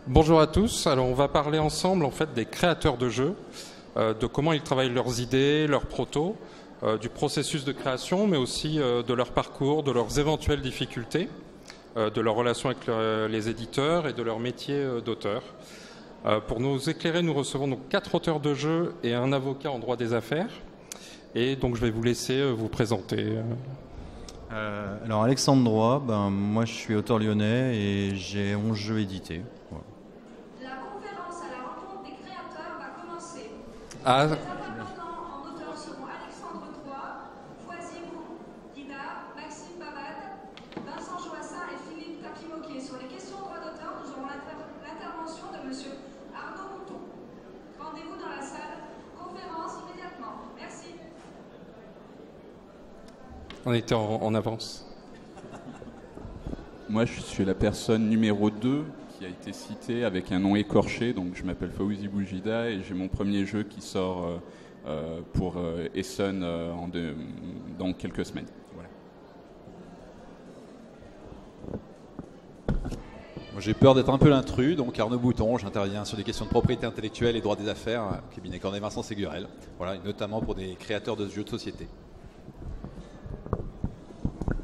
Bonjour à tous. Alors on va parler ensemble en fait des créateurs de jeux, de comment ils travaillent leurs idées, leurs protos, du processus de création, mais aussi de leur parcours, de leurs éventuelles difficultés, de leur relation avec les éditeurs et de leur métier d'auteur. Pour nous éclairer, nous recevons donc 4 auteurs de jeux et un avocat en droit des affaires. Et donc je vais vous laisser vous présenter. Alors Alexandre Droit, moi je suis auteur lyonnais et j'ai 11 jeux édités. Voilà. La conférence à la rencontre des créateurs va commencer. Ah, Les intervenants en auteur seront Alexandre Droit, Foisy Guidard, Maxime Babad, Vincent Joassin et Philippe Tapimoquier. Sur les questions de droit d'auteur, nous aurons l'intervention de M. Arnaud Mouton. Rendez-vous dans la salle conférence immédiatement. Merci. on était en avance. Moi, je suis la personne numéro 2 qui a été citée avec un nom écorché. Donc, je m'appelle Fousy Boujida et j'ai mon premier jeu qui sort pour Essen dans quelques semaines. Voilà. J'ai peur d'être un peu l'intrus, donc Arnaud Bouton, j'interviens sur des questions de propriété intellectuelle et droit des affaires au cabinet Cornet Vincent Ségurel, voilà, notamment pour des créateurs de jeux de société.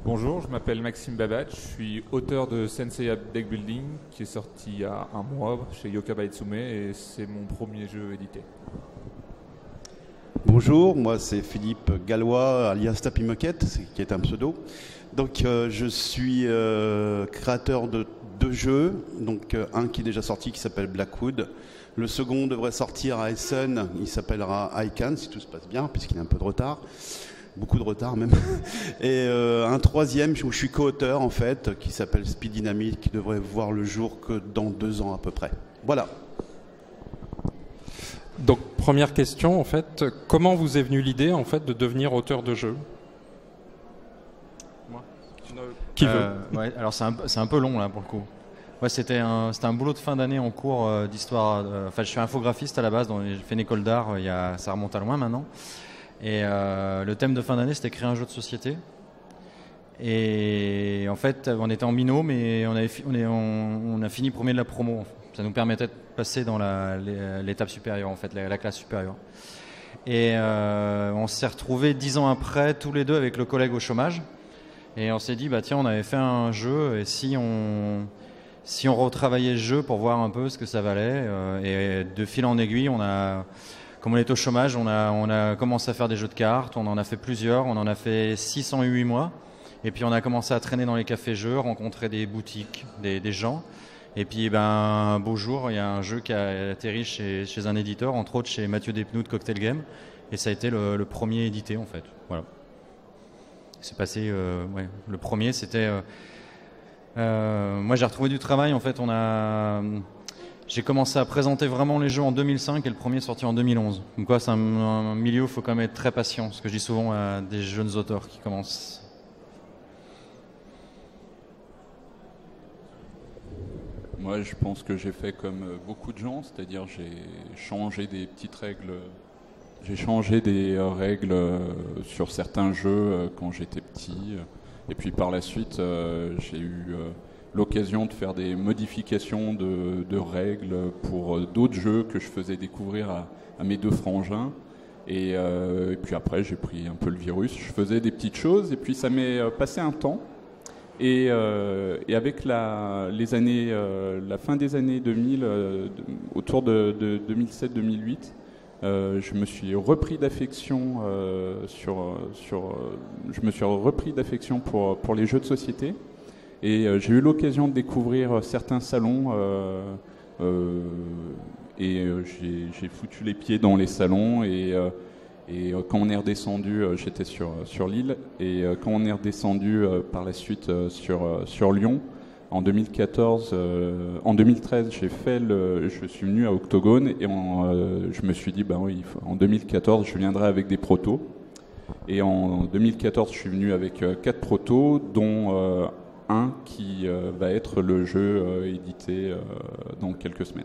Bonjour, je m'appelle Maxime Babad, je suis auteur de Senseiya Deck Building qui est sorti il y a un mois chez Yokohama Itsume et c'est mon premier jeu édité. Bonjour, moi c'est Philippe Gallois alias Tapy Moquette, qui est un pseudo. Donc je suis créateur de 2 jeux, donc un qui est déjà sorti qui s'appelle Blackwood. Le second devrait sortir à Essen, il s'appellera ICANN si tout se passe bien, puisqu'il a un peu de retard. Beaucoup de retard même. Et un troisième où je suis co-auteur en fait, qui s'appelle Speed Dynamite, qui devrait voir le jour que dans 2 ans à peu près. Voilà. Donc première question en fait, comment vous est venue l'idée en fait de devenir auteur de jeux? Moi. Qui veut? Ouais, alors c'est un peu long là pour le coup. Ouais, c'était un boulot de fin d'année en cours d'histoire. Enfin, je suis infographiste à la base, j'ai fait une école d'art, ça remonte à loin maintenant. Et le thème de fin d'année, c'était créer un jeu de société. Et en fait, on était en binôme et on a fini premier de la promo. Ça nous permettait de passer dans l'étape supérieure, en fait, la classe supérieure. Et on s'est retrouvés 10 ans après, tous les deux avec le collègue au chômage. Et on s'est dit, tiens, on avait fait un jeu, et si on retravaillait le jeu pour voir un peu ce que ça valait. Et de fil en aiguille, comme on était au chômage, on a commencé à faire des jeux de cartes, on en a fait plusieurs, on en a fait 6 en 8 mois. Et puis on a commencé à traîner dans les cafés-jeux, rencontrer des boutiques, des gens. Et puis un beau jour, il y a un jeu qui a atterri chez un éditeur, entre autres chez Mathieu Despnous de Cocktail Game. Et ça a été le premier édité en fait. Voilà. C'est passé, le premier c'était... moi j'ai retrouvé du travail en fait, j'ai commencé à présenter vraiment les jeux en 2005 et le premier est sorti en 2011. Donc quoi, c'est un milieu où il faut quand même être très patient, ce que je dis souvent à des jeunes auteurs qui commencent. Moi, je pense que j'ai fait comme beaucoup de gens, c'est-à-dire j'ai changé des petites règles. J'ai changé des règles sur certains jeux quand j'étais petit. Et puis par la suite, j'ai eu l'occasion de faire des modifications de règles pour d'autres jeux que je faisais découvrir à mes 2 frangins. Et puis après, j'ai pris un peu le virus. Je faisais des petites choses et puis ça m'est passé un temps. Et avec la fin des années 2000, autour de 2007-2008, je me suis repris d'affection pour les jeux de société. Et j'ai eu l'occasion de découvrir certains salons et j'ai foutu les pieds dans les salons et quand on est redescendu, j'étais sur l'île et quand on est redescendu par la suite sur Lyon en 2014, en 2013 je suis venu à Octogone et je me suis dit oui, en 2014 je viendrai avec des protos et en 2014 je suis venu avec 4 protos dont un qui va être le jeu édité dans quelques semaines.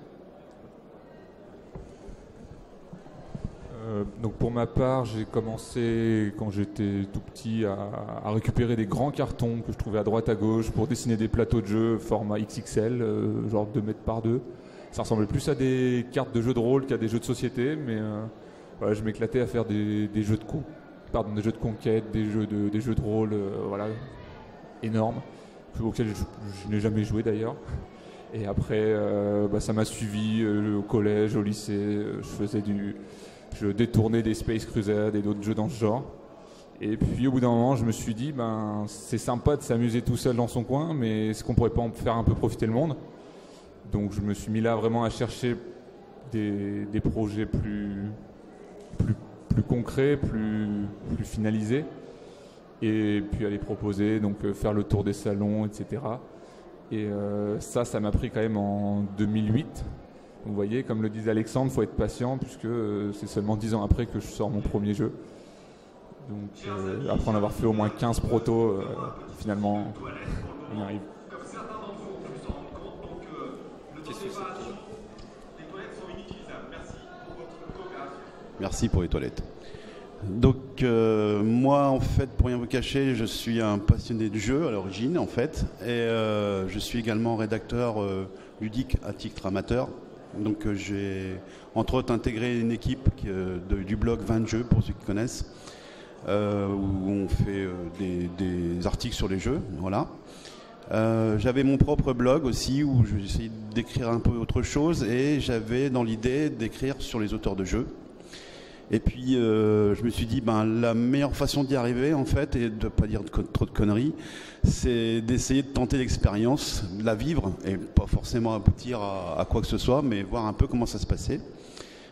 Donc pour ma part, j'ai commencé quand j'étais tout petit à récupérer des grands cartons que je trouvais à droite à gauche pour dessiner des plateaux de jeux format XXL, genre 2 mètres par 2. Ça ressemblait plus à des cartes de jeux de rôle qu'à des jeux de société, mais voilà, je m'éclatais à faire des jeux des jeux de conquête, des jeux de rôle, voilà, énormes, auxquels je n'ai jamais joué d'ailleurs. Et après, ça m'a suivi au collège, au lycée. Je détournais des Space Crusade et d'autres jeux dans ce genre. Et puis au bout d'un moment, je me suis dit, c'est sympa de s'amuser tout seul dans son coin, mais est-ce qu'on pourrait pas en faire un peu profiter le monde? Donc je me suis mis là vraiment à chercher des projets plus concrets, plus finalisés, et puis à les proposer, donc faire le tour des salons, etc. Et ça m'a pris quand même en 2008. Vous voyez, comme le disait Alexandre, il faut être patient, puisque c'est seulement 10 ans après que je sors mon premier jeu. Donc après en avoir fait au moins 15 protos, finalement, on y arrive. Merci pour les toilettes. Donc moi en fait, pour rien vous cacher, je suis un passionné de jeu à l'origine en fait, et je suis également rédacteur ludique à titre amateur. Donc j'ai entre autres intégré une équipe du blog 20 jeux pour ceux qui connaissent, où on fait des articles sur les jeux, voilà. J'avais mon propre blog aussi où j'essayais d'écrire un peu autre chose, et j'avais dans l'idée d'écrire sur les auteurs de jeux. Et puis je me suis dit, la meilleure façon d'y arriver en fait, et de ne pas dire trop de conneries, c'est d'essayer de tenter l'expérience, de la vivre, et pas forcément aboutir à quoi que ce soit, mais voir un peu comment ça se passait.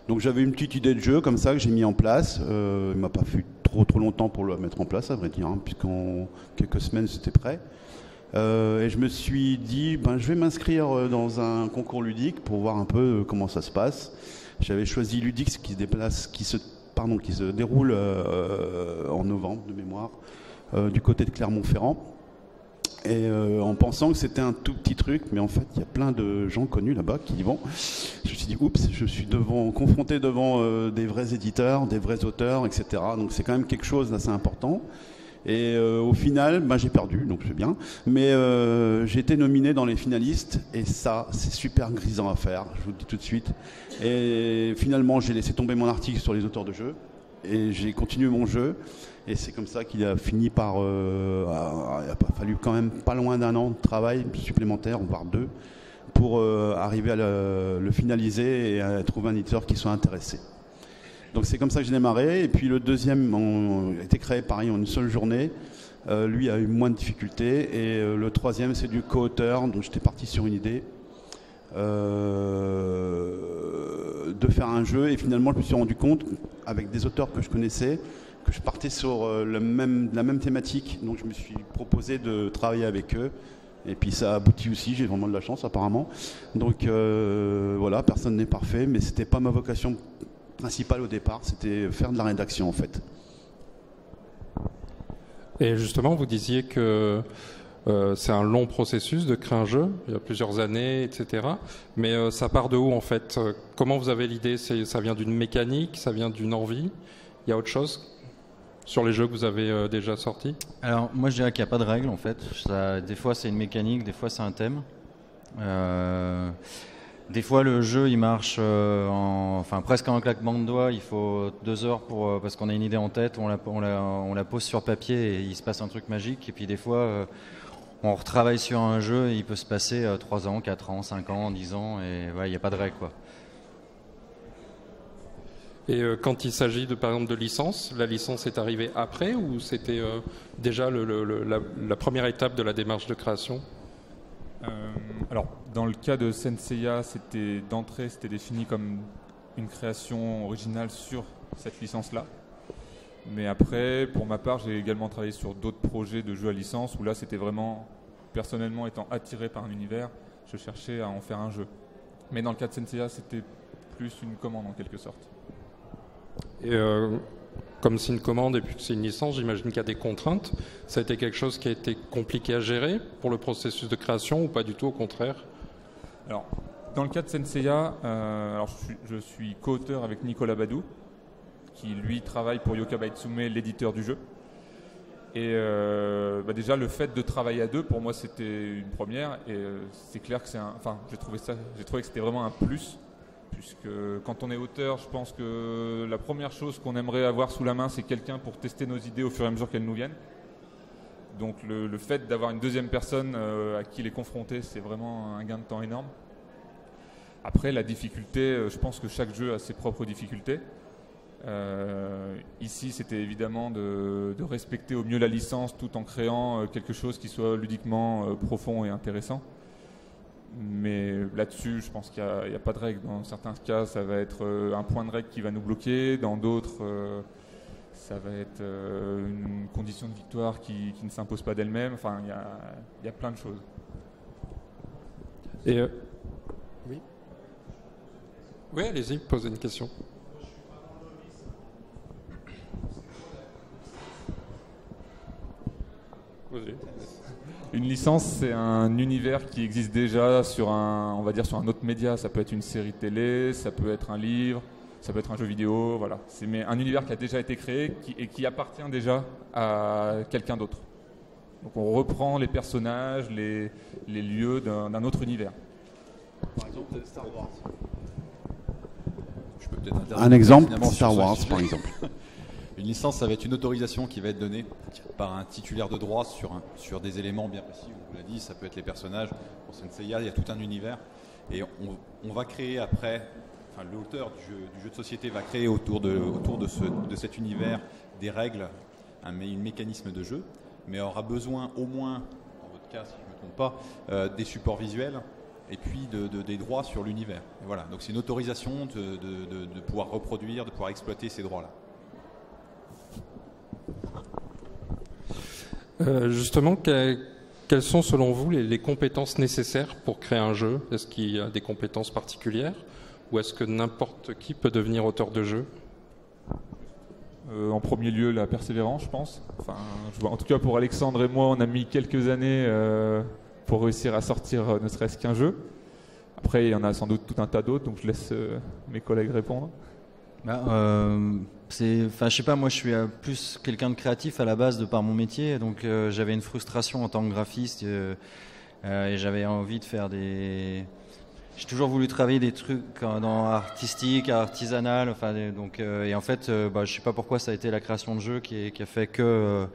Donc j'avais une petite idée de jeu comme ça que j'ai mis en place. Il ne m'a pas fallu trop longtemps pour le mettre en place, à vrai dire, puisqu'en quelques semaines c'était prêt. Et je me suis dit, je vais m'inscrire dans un concours ludique pour voir un peu comment ça se passe. J'avais choisi Ludix qui se déroule en novembre de mémoire, du côté de Clermont-Ferrand. Et en pensant que c'était un tout petit truc, mais en fait il y a plein de gens connus là-bas qui y vont. Je me suis dit, oups, je suis confronté devant des vrais éditeurs, des vrais auteurs, etc. Donc c'est quand même quelque chose d'assez important. Et au final, j'ai perdu, donc c'est bien. Mais j'ai été nominé dans les finalistes, et ça, c'est super grisant à faire, je vous le dis tout de suite. Et finalement, j'ai laissé tomber mon article sur les auteurs de jeux, et j'ai continué mon jeu. Et c'est comme ça qu'il a fini par... il a fallu quand même pas loin d'un an de travail supplémentaire, voire 2, pour arriver à le finaliser et à trouver un éditeur qui soit intéressé. Donc c'est comme ça que j'ai démarré, et puis le deuxième a été créé pareil en une seule journée. Lui a eu moins de difficultés, et le troisième c'est du co-auteur, donc j'étais parti sur une idée de faire un jeu, et finalement je me suis rendu compte avec des auteurs que je connaissais que je partais sur la même thématique, donc je me suis proposé de travailler avec eux. Et puis ça a abouti aussi, j'ai vraiment de la chance apparemment. Donc voilà, personne n'est parfait, mais c'était pas ma vocation principale au départ, c'était faire de la rédaction en fait. Et justement, vous disiez que c'est un long processus de créer un jeu, il y a plusieurs années, etc. Mais ça part de où en fait? Comment vous avez l'idée? Ça vient d'une mécanique, ça vient d'une envie? Il y a autre chose sur les jeux que vous avez déjà sortis? Alors moi je dirais qu'il n'y a pas de règle en fait. Des fois c'est une mécanique, des fois c'est un thème. Des fois le jeu il marche presque en un claquement de doigts, il faut 2 heures parce qu'on a une idée en tête, on la pose sur papier et il se passe un truc magique. Et puis des fois on retravaille sur un jeu et il peut se passer 3 ans, 4 ans, 5 ans, 10 ans, et il n'y a pas de règle quoi. Et quand il s'agit par exemple de licence, la licence est arrivée après, ou c'était déjà la première étape de la démarche de création? Alors, dans le cas de Senseiya, d'entrée, c'était défini comme une création originale sur cette licence-là. Mais après, pour ma part, j'ai également travaillé sur d'autres projets de jeux à licence, où là, c'était vraiment, personnellement, étant attiré par un univers, je cherchais à en faire un jeu. Mais dans le cas de Senseiya, c'était plus une commande en quelque sorte. Et comme c'est une commande et puis que c'est une licence, j'imagine qu'il y a des contraintes. Ça a été quelque chose qui a été compliqué à gérer pour le processus de création, ou pas du tout, au contraire? Alors, dans le cas de Senseiya, je suis co-auteur avec Nicolas Badou. qui lui travaille pour Yokai Baitsume, l'éditeur du jeu. Et déjà le fait de travailler à deux, pour moi c'était une première, et c'est clair que j'ai trouvé que c'était vraiment un plus, puisque quand on est auteur, je pense que la première chose qu'on aimerait avoir sous la main, c'est quelqu'un pour tester nos idées au fur et à mesure qu'elles nous viennent. Donc le fait d'avoir une deuxième personne à qui les confronter, c'est vraiment un gain de temps énorme. Après, la difficulté, je pense que chaque jeu a ses propres difficultés. Ici, c'était évidemment de respecter au mieux la licence tout en créant quelque chose qui soit ludiquement profond et intéressant. Mais là-dessus, je pense qu'il n'y a pas de règle. Dans certains cas, ça va être un point de règle qui va nous bloquer. Dans d'autres, ça va être une condition de victoire qui ne s'impose pas d'elle-même. Enfin, il y a plein de choses. Et oui. Oui, allez-y, posez une question. Une licence, c'est un univers qui existe déjà sur un autre média. Ça peut être une série télé, ça peut être un livre, ça peut être un jeu vidéo, voilà. C'est un univers qui a déjà été créé et qui appartient déjà à quelqu'un d'autre. Donc on reprend les personnages, les lieux d'un autre univers. Par exemple, Star Wars. Je peux peut-être intervenir. Un exemple, Finalement, Star sur ce Wars sujet. par exemple. Une licence, ça va être une autorisation qui va être donnée par un titulaire de droit sur des éléments bien précis. On vous l'a dit, ça peut être les personnages. Pour Sensei, il y a tout un univers. Et on va créer après, l'auteur du jeu de société va créer autour de cet univers des règles, un mécanisme de jeu, mais aura besoin au moins, dans votre cas, si je ne me trompe pas, des supports visuels et puis des droits sur l'univers. Et voilà, donc c'est une autorisation de pouvoir reproduire, de pouvoir exploiter ces droits-là. Justement, quelles sont selon vous les compétences nécessaires pour créer un jeu? Est-ce qu'il y a des compétences particulières ou est-ce que n'importe qui peut devenir auteur de jeu? En premier lieu, la persévérance, je pense. En tout cas, pour Alexandre et moi, on a mis quelques années pour réussir à sortir ne serait-ce qu'un jeu. Après, il y en a sans doute tout un tas d'autres, donc je laisse mes collègues répondre. Je sais pas, moi je suis plus quelqu'un de créatif à la base de par mon métier, donc j'avais une frustration en tant que graphiste et j'avais envie de faire j'ai toujours voulu travailler des trucs dans artistique, artisanal, et en fait, je sais pas pourquoi ça a été la création de jeux qui a fait que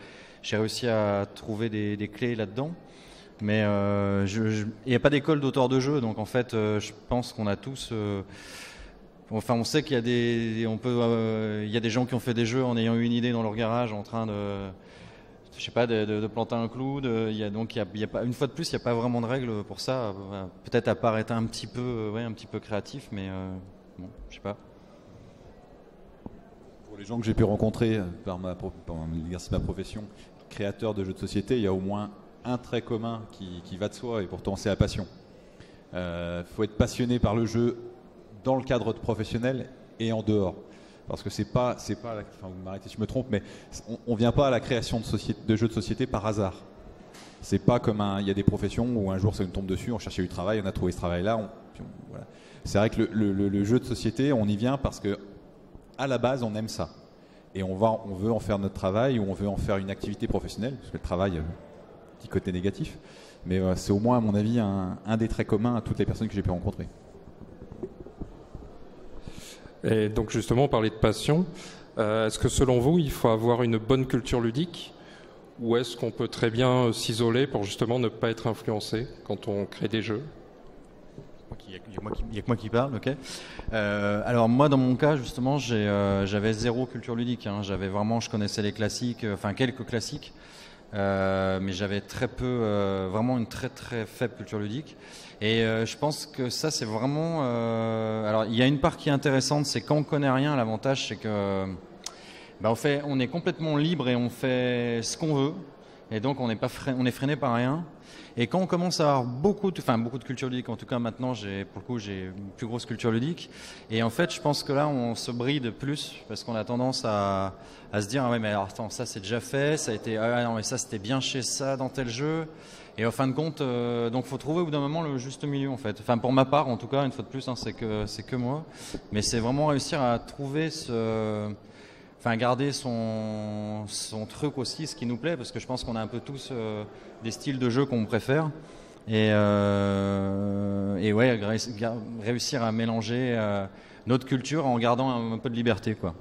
j'ai réussi à trouver des clés là-dedans. Mais il n'y a pas d'école d'auteur de jeux, donc en fait, je pense qu'on a tous. On sait qu'il y a il y a des gens qui ont fait des jeux en ayant eu une idée dans leur garage, en train de planter un clou. Il y a pas, une fois de plus, il n'y a pas vraiment de règles pour ça. Peut-être à part être un petit peu créatif, mais bon, je sais pas. Pour les gens que j'ai pu rencontrer par l'exercice de ma profession, créateurs de jeux de société, il y a au moins un trait commun qui va de soi, et pourtant c'est la passion. Faut être passionné par le jeu dans le cadre professionnel et en dehors. Parce que c'est pas vous m'arrêtez si je me trompe, mais on vient pas à la création de jeux de société par hasard. C'est pas comme il y a des professions où un jour ça nous tombe dessus, on cherchait du travail, on a trouvé ce travail-là. Voilà. C'est vrai que le jeu de société, on y vient parce que à la base on aime ça. Et on veut en faire notre travail ou on veut en faire une activité professionnelle, parce que le travail, petit côté négatif. Mais c'est au moins, à mon avis, un des traits communs à toutes les personnes que j'ai pu rencontrer. Et donc justement, on parlait de passion. Est-ce que selon vous, il faut avoir une bonne culture ludique ou est-ce qu'on peut très bien s'isoler pour justement ne pas être influencé quand on crée des jeux? Il n'y a que moi qui parle, ok. Alors moi, dans mon cas, justement, j'avais zéro culture ludique. Je connaissais les classiques, quelques classiques, mais j'avais très peu, vraiment une très très faible culture ludique. Et je pense que ça, c'est vraiment... alors, il y a une part qui est intéressante, c'est quand on connaît rien, l'avantage, c'est que on est complètement libre et on fait ce qu'on veut. Et donc, on est freiné par rien. Et quand on commence à avoir beaucoup de culture ludique, en tout cas maintenant, j'ai une plus grosse culture ludique. Et en fait, je pense que là, on se bride plus parce qu'on a tendance à se dire ah ouais, mais alors attends, ça c'est déjà fait, ça a été non mais ça c'était bien chez ça dans tel jeu. Et en fin de compte, donc faut trouver au bout d'un moment le juste milieu en fait. Enfin pour ma part, en tout cas, une fois de plus, c'est que moi. Mais c'est vraiment réussir à trouver enfin garder son truc aussi, ce qui nous plaît, parce que je pense qu'on a un peu tous des styles de jeu qu'on préfère. Et ouais, réussir à mélanger notre culture en gardant un peu de liberté, quoi.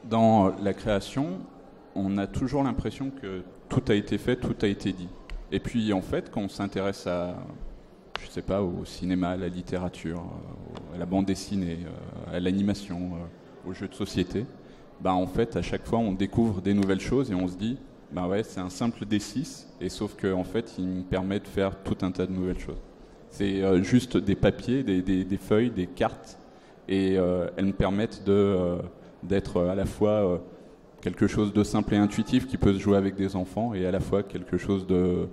Dans la création, on a toujours l'impression que tout a été fait, tout a été dit. Et puis en fait, quand on s'intéresse à, je sais pas, au cinéma, à la littérature, à la bande dessinée, à l'animation, aux jeux de société, bah en fait, à chaque fois, on découvre des nouvelles choses et on se dit, bah ouais, c'est un simple D6, et sauf que en fait, il me permet de faire tout un tas de nouvelles choses. C'est juste des papiers, des feuilles, des cartes, et elles me permettent d'être à la fois quelque chose de simple et intuitif qui peut se jouer avec des enfants, et à la fois quelque chose de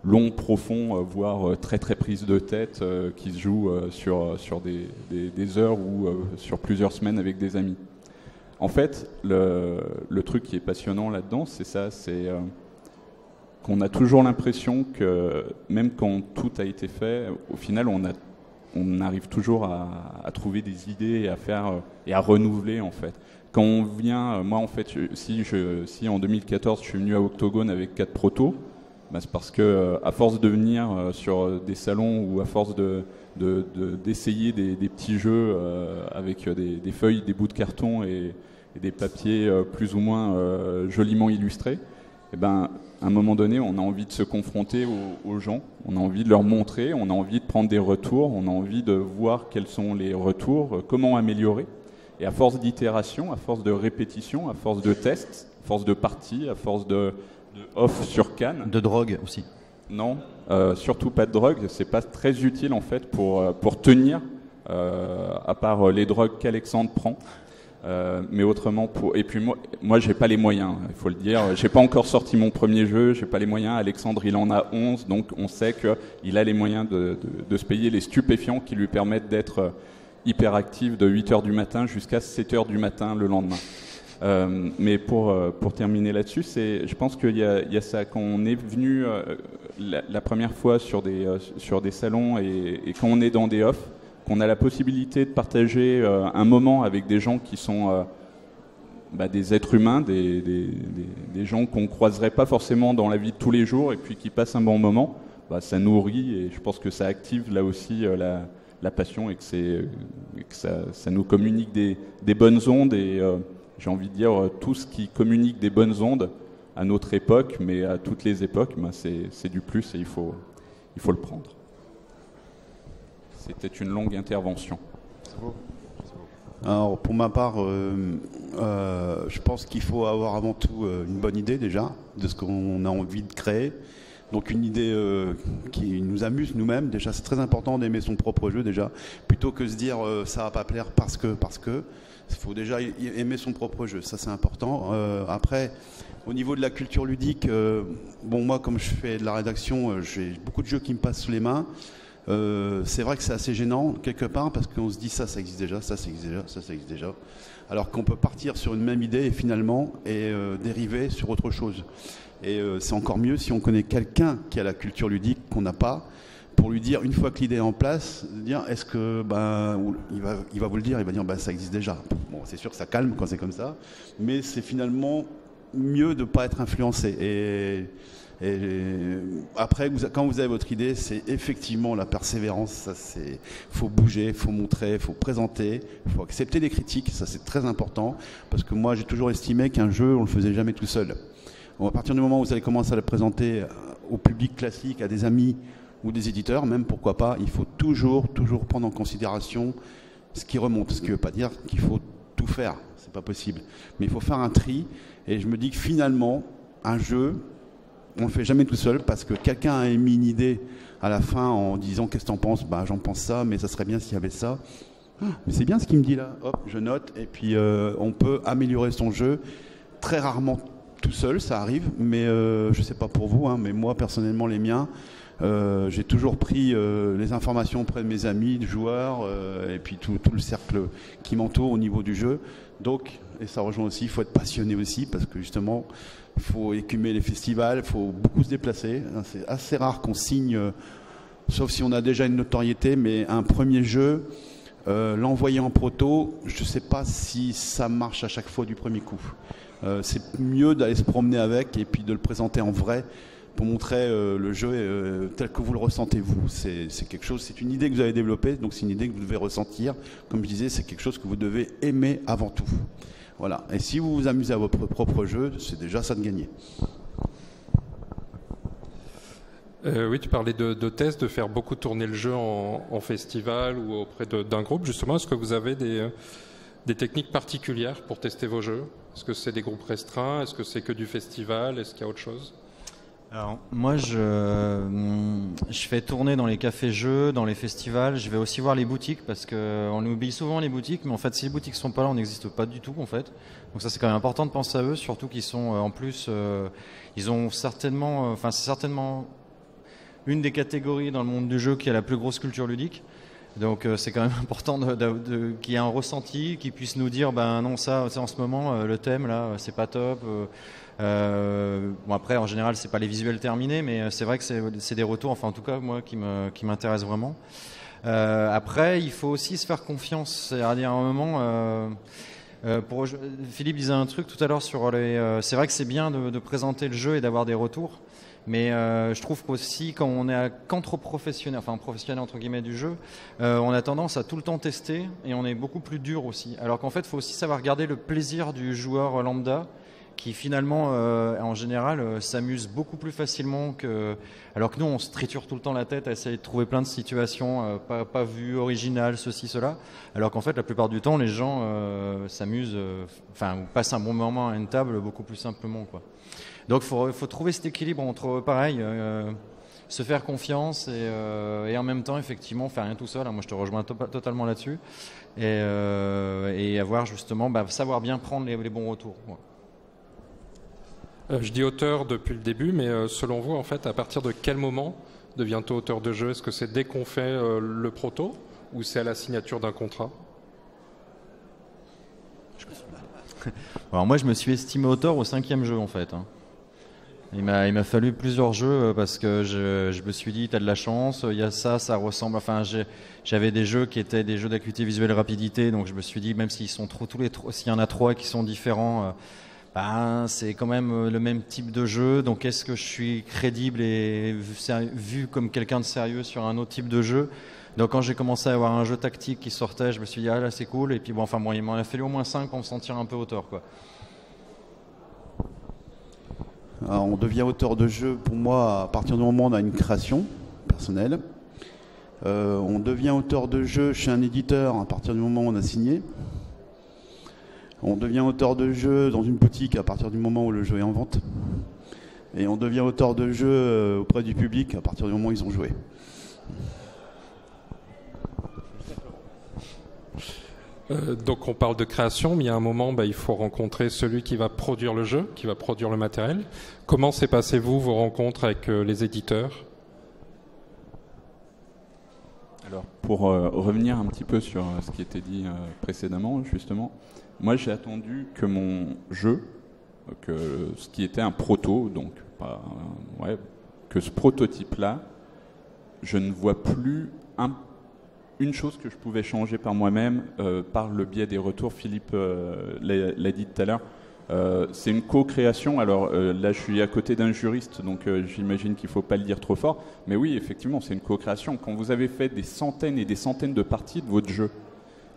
long, profond, voire très très prise de tête, qui se joue sur des heures ou sur plusieurs semaines avec des amis. En fait, le truc qui est passionnant là-dedans, c'est ça, c'est qu'on a toujours l'impression que même quand tout a été fait, au final, on arrive toujours à trouver des idées et à faire et à renouveler, en fait. Quand on vient, moi en fait, si en 2014 je suis venu à Octogone avec 4 protos, bah c'est parce que à force de venir sur des salons ou à force d'essayer des petits jeux avec des feuilles, des bouts de carton et des papiers plus ou moins joliment illustrés, et ben, à un moment donné, on a envie de se confronter aux gens, on a envie de leur montrer, on a envie de prendre des retours, on a envie de voir quels sont les retours, comment améliorer. Et à force d'itération, à force de répétition, à force de tests, à force de parties, à force de off sur canne. De drogue aussi. Non, surtout pas de drogue. C'est pas très utile en fait pour tenir, à part les drogues qu'Alexandre prend. Mais autrement, et puis moi j'ai pas les moyens, il faut le dire. J'ai pas encore sorti mon premier jeu, j'ai pas les moyens. Alexandre, il en a 11, donc on sait qu'il a les moyens de se payer les stupéfiants qui lui permettent d'être hyperactif de 8h du matin jusqu'à 7h du matin le lendemain. Mais pour terminer là-dessus, je pense qu'il y a ça. Quand on est venu la première fois sur des salons et quand on est dans des offs, qu'on a la possibilité de partager un moment avec des gens qui sont des êtres humains, des gens qu'on ne croiserait pas forcément dans la vie de tous les jours et puis qui passent un bon moment, ça nourrit et je pense que ça active là aussi la passion et que ça nous communique des bonnes ondes et j'ai envie de dire tout ce qui communique des bonnes ondes à notre époque, mais à toutes les époques, c'est du plus et il faut le prendre. C'était une longue intervention. Alors pour ma part, je pense qu'il faut avoir avant tout une bonne idée déjà de ce qu'on a envie de créer. Donc une idée qui nous amuse nous-mêmes, déjà c'est très important d'aimer son propre jeu déjà, plutôt que de se dire ça va pas plaire parce que. Il faut déjà aimer son propre jeu, ça c'est important. Après, au niveau de la culture ludique, moi comme je fais de la rédaction, j'ai beaucoup de jeux qui me passent sous les mains. C'est vrai que c'est assez gênant quelque part parce qu'on se dit ça existe déjà, ça existe déjà, ça existe déjà. Alors qu'on peut partir sur une même idée et finalement dériver sur autre chose. Et c'est encore mieux si on connaît quelqu'un qui a la culture ludique qu'on n'a pas, pour lui dire une fois que l'idée est en place, de dire est-ce que il va vous le dire, il va dire ça existe déjà. Bon, c'est sûr que ça calme quand c'est comme ça, mais c'est finalement mieux de ne pas être influencé. Et après, quand vous avez votre idée, c'est effectivement la persévérance. Faut bouger, faut montrer, faut présenter, faut accepter les critiques. Ça, c'est très important parce que moi, j'ai toujours estimé qu'un jeu, on le faisait jamais tout seul. À partir du moment où vous allez commencer à le présenter au public classique, à des amis ou des éditeurs, même pourquoi pas, il faut toujours prendre en considération ce qui remonte. Ce qui ne veut pas dire qu'il faut tout faire, c'est pas possible. Mais il faut faire un tri. Et je me dis que finalement, un jeu, on ne le fait jamais tout seul parce que quelqu'un a émis une idée à la fin en disant qu'est-ce que t'en penses, j'en pense ça, mais ça serait bien s'il y avait ça. Mais c'est bien ce qu'il me dit là. Hop, je note et puis on peut améliorer son jeu très rarement tout seul, ça arrive, mais je sais pas pour vous, mais moi personnellement les miens, j'ai toujours pris les informations auprès de mes amis, de joueurs et puis tout le cercle qui m'entoure au niveau du jeu. Donc, et ça rejoint aussi, il faut être passionné aussi parce que justement, il faut écumer les festivals, il faut beaucoup se déplacer. C'est assez rare qu'on signe, sauf si on a déjà une notoriété, mais un premier jeu, L'envoyer en proto, je ne sais pas si ça marche à chaque fois du premier coup. C'est mieux d'aller se promener avec et puis de le présenter en vrai pour montrer le jeu tel que vous le ressentez vous. C'est quelque chose, c'est une idée que vous avez développée, donc c'est une idée que vous devez ressentir. Comme je disais, c'est quelque chose que vous devez aimer avant tout. Voilà. Et si vous vous amusez à votre propre jeu, c'est déjà ça de gagner. Oui, tu parlais de tests, de faire beaucoup tourner le jeu en festival ou auprès d'un groupe. Justement, est-ce que vous avez des techniques particulières pour tester vos jeux? Est-ce que c'est des groupes restreints? Est-ce que c'est que du festival? Est-ce qu'il y a autre chose? Alors, moi, je fais tourner dans les cafés-jeux, dans les festivals. Je vais aussi voir les boutiques parce qu'on oublie souvent les boutiques, mais en fait, si les boutiques sont pas là, on n'existe pas du tout, en fait. Donc ça, c'est quand même important de penser à eux, surtout qu'ils sont, en plus, ils ont certainement, c'est certainement une des catégories dans le monde du jeu qui a la plus grosse culture ludique. Donc c'est quand même important qu'il y ait un ressenti, qu'ils puissent nous dire ben non, ça en ce moment le thème là c'est pas top. Bon après en général c'est pas les visuels terminés, mais c'est vrai que c'est des retours, enfin en tout cas moi qui m'intéressent vraiment. Après il faut aussi se faire confiance, c'est-à-dire à un moment Philippe disait un truc tout à l'heure sur c'est vrai que c'est bien de présenter le jeu et d'avoir des retours. Mais je trouve qu'aussi quand on est qu'entre professionnels, enfin professionnels entre guillemets du jeu, on a tendance à tout le temps tester et on est beaucoup plus dur aussi. Alors qu'en fait, il faut aussi savoir garder le plaisir du joueur lambda qui finalement, en général, s'amuse beaucoup plus facilement que... Alors que nous, on se triture tout le temps la tête à essayer de trouver plein de situations pas vues, originales, ceci, cela. Alors qu'en fait, la plupart du temps, les gens s'amusent, ou passent un bon moment à une table beaucoup plus simplement, quoi. Donc il faut trouver cet équilibre entre, pareil, se faire confiance et en même temps, effectivement, faire rien tout seul. Moi, je te rejoins totalement là-dessus. Et avoir justement, savoir bien prendre les bons retours. Ouais. Je dis auteur depuis le début, mais selon vous, en fait, à partir de quel moment devient-on auteur de jeu? Est-ce que c'est dès qu'on fait le proto ou c'est à la signature d'un contrat? Alors moi, je me suis estimé auteur au 5e jeu, en fait. Il m'a fallu plusieurs jeux parce que je me suis dit, t'as de la chance, il y a ça ressemble. Enfin, j'avais des jeux qui étaient des jeux d'acuité visuelle rapidité, donc je me suis dit, même s'ils sont s'il y en a 3 qui sont différents, c'est quand même le même type de jeu. Donc, est-ce que je suis crédible et vu comme quelqu'un de sérieux sur un autre type de jeu? Donc, quand j'ai commencé à avoir un jeu tactique qui sortait, je me suis dit, là, c'est cool. Et puis, il m'en a fallu au moins 5 pour me sentir un peu auteur, quoi. Alors, on devient auteur de jeu, pour moi, à partir du moment où on a une création personnelle. On devient auteur de jeu chez un éditeur à partir du moment où on a signé. On devient auteur de jeu dans une boutique à partir du moment où le jeu est en vente. Et on devient auteur de jeu auprès du public à partir du moment où ils ont joué. Donc on parle de création, mais il y a un moment, il faut rencontrer celui qui va produire le jeu, qui va produire le matériel. Comment s'est passé vos rencontres avec les éditeurs? Alors pour revenir un petit peu sur ce qui était dit précédemment, justement, moi j'ai attendu que mon jeu, que ce qui était un proto, donc que ce prototype-là, je ne vois plus une chose que je pouvais changer par moi-même par le biais des retours. Philippe l'a dit tout à l'heure. C'est une co-création. Alors là, je suis à côté d'un juriste, donc j'imagine qu'il ne faut pas le dire trop fort. Mais oui, effectivement, c'est une co-création. Quand vous avez fait des centaines et des centaines de parties de votre jeu,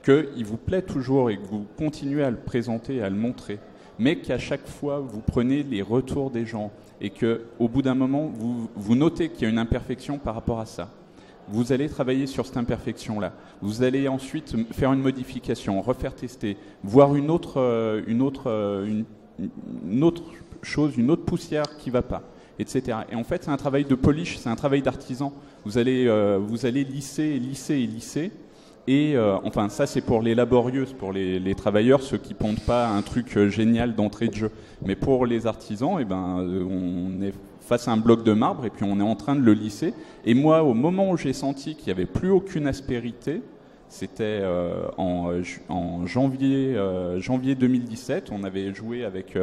qu'il vous plaît toujours et que vous continuez à le présenter, à le montrer, mais qu'à chaque fois, vous prenez les retours des gens et qu'au bout d'un moment, vous notez qu'il y a une imperfection par rapport à ça. Vous allez travailler sur cette imperfection-là. Vous allez ensuite faire une modification, refaire tester, voir une autre chose, une autre poussière qui ne va pas, etc. Et en fait, c'est un travail de polish, c'est un travail d'artisan. Vous allez lisser, lisser et lisser. Et ça, c'est pour les laborieux, pour les travailleurs, ceux qui ne pondent pas un truc génial d'entrée de jeu. Mais pour les artisans, on est face à un bloc de marbre et puis on est en train de le lisser. Et moi, au moment où j'ai senti qu'il n'y avait plus aucune aspérité, c'était en janvier 2017. On avait joué avec,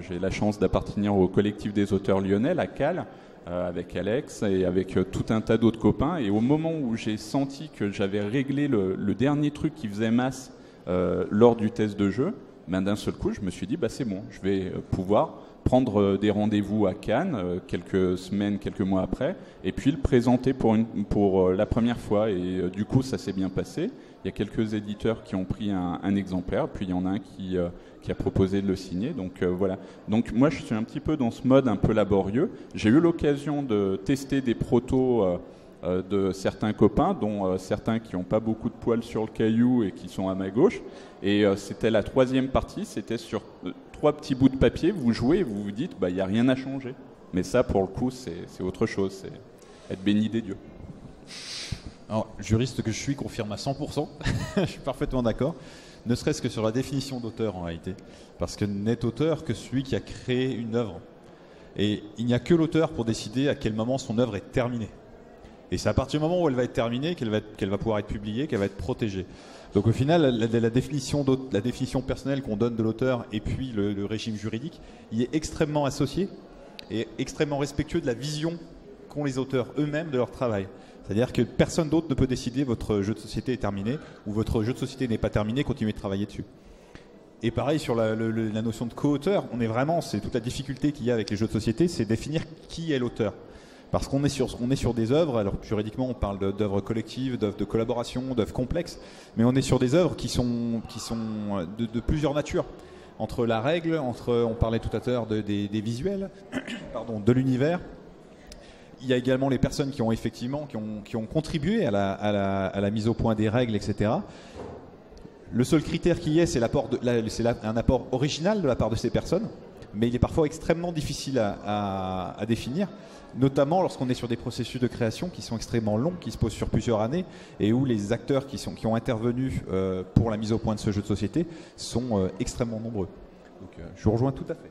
j'ai la chance d'appartenir au collectif des auteurs lyonnais, la CAL, avec Alex et avec tout un tas d'autres copains. Et au moment où j'ai senti que j'avais réglé le dernier truc qui faisait masse lors du test de jeu, d'un seul coup, je me suis dit, c'est bon, je vais pouvoir prendre des rendez-vous à Cannes quelques semaines, quelques mois après, et puis le présenter pour la première fois. Et du coup, ça s'est bien passé. Il y a quelques éditeurs qui ont pris un exemplaire, puis il y en a un qui a proposé de le signer. Donc voilà. Donc moi, je suis un petit peu dans ce mode un peu laborieux. J'ai eu l'occasion de tester des protos de certains copains, dont certains qui n'ont pas beaucoup de poils sur le caillou et qui sont à ma gauche. Et c'était la troisième partie, c'était sur 3 petits bouts de papier, vous jouez et vous vous dites, il n'y a rien à changer. Mais ça, pour le coup, c'est autre chose, c'est être béni des dieux. Alors, juriste que je suis confirme à 100%, je suis parfaitement d'accord, ne serait-ce que sur la définition d'auteur en réalité. Parce que n'est auteur que celui qui a créé une œuvre. Et il n'y a que l'auteur pour décider à quel moment son œuvre est terminée. Et c'est à partir du moment où elle va être terminée qu'elle va pouvoir être publiée, qu'elle va être protégée. Donc au final, la définition personnelle qu'on donne de l'auteur et puis le régime juridique, il est extrêmement associé et extrêmement respectueux de la vision qu'ont les auteurs eux-mêmes de leur travail. C'est-à-dire que personne d'autre ne peut décider votre jeu de société est terminé ou votre jeu de société n'est pas terminé, continuez de travailler dessus. Et pareil sur la notion de co-auteur, c'est toute la difficulté qu'il y a avec les jeux de société, c'est définir qui est l'auteur. Parce qu'on est sur des œuvres, alors juridiquement on parle d'œuvres collectives, d'œuvres de collaboration, d'œuvres complexes, mais on est sur des œuvres qui sont de plusieurs natures. Entre la règle, on parlait tout à l'heure des visuels, de l'univers. Il y a également les personnes qui ont contribué à la mise au point des règles, etc. Le seul critère qui est, c'est un apport original de la part de ces personnes, mais il est parfois extrêmement difficile à définir, notamment lorsqu'on est sur des processus de création qui sont extrêmement longs, qui se posent sur plusieurs années, et où les acteurs qui ont intervenu pour la mise au point de ce jeu de société sont extrêmement nombreux. Donc je vous rejoins tout à fait.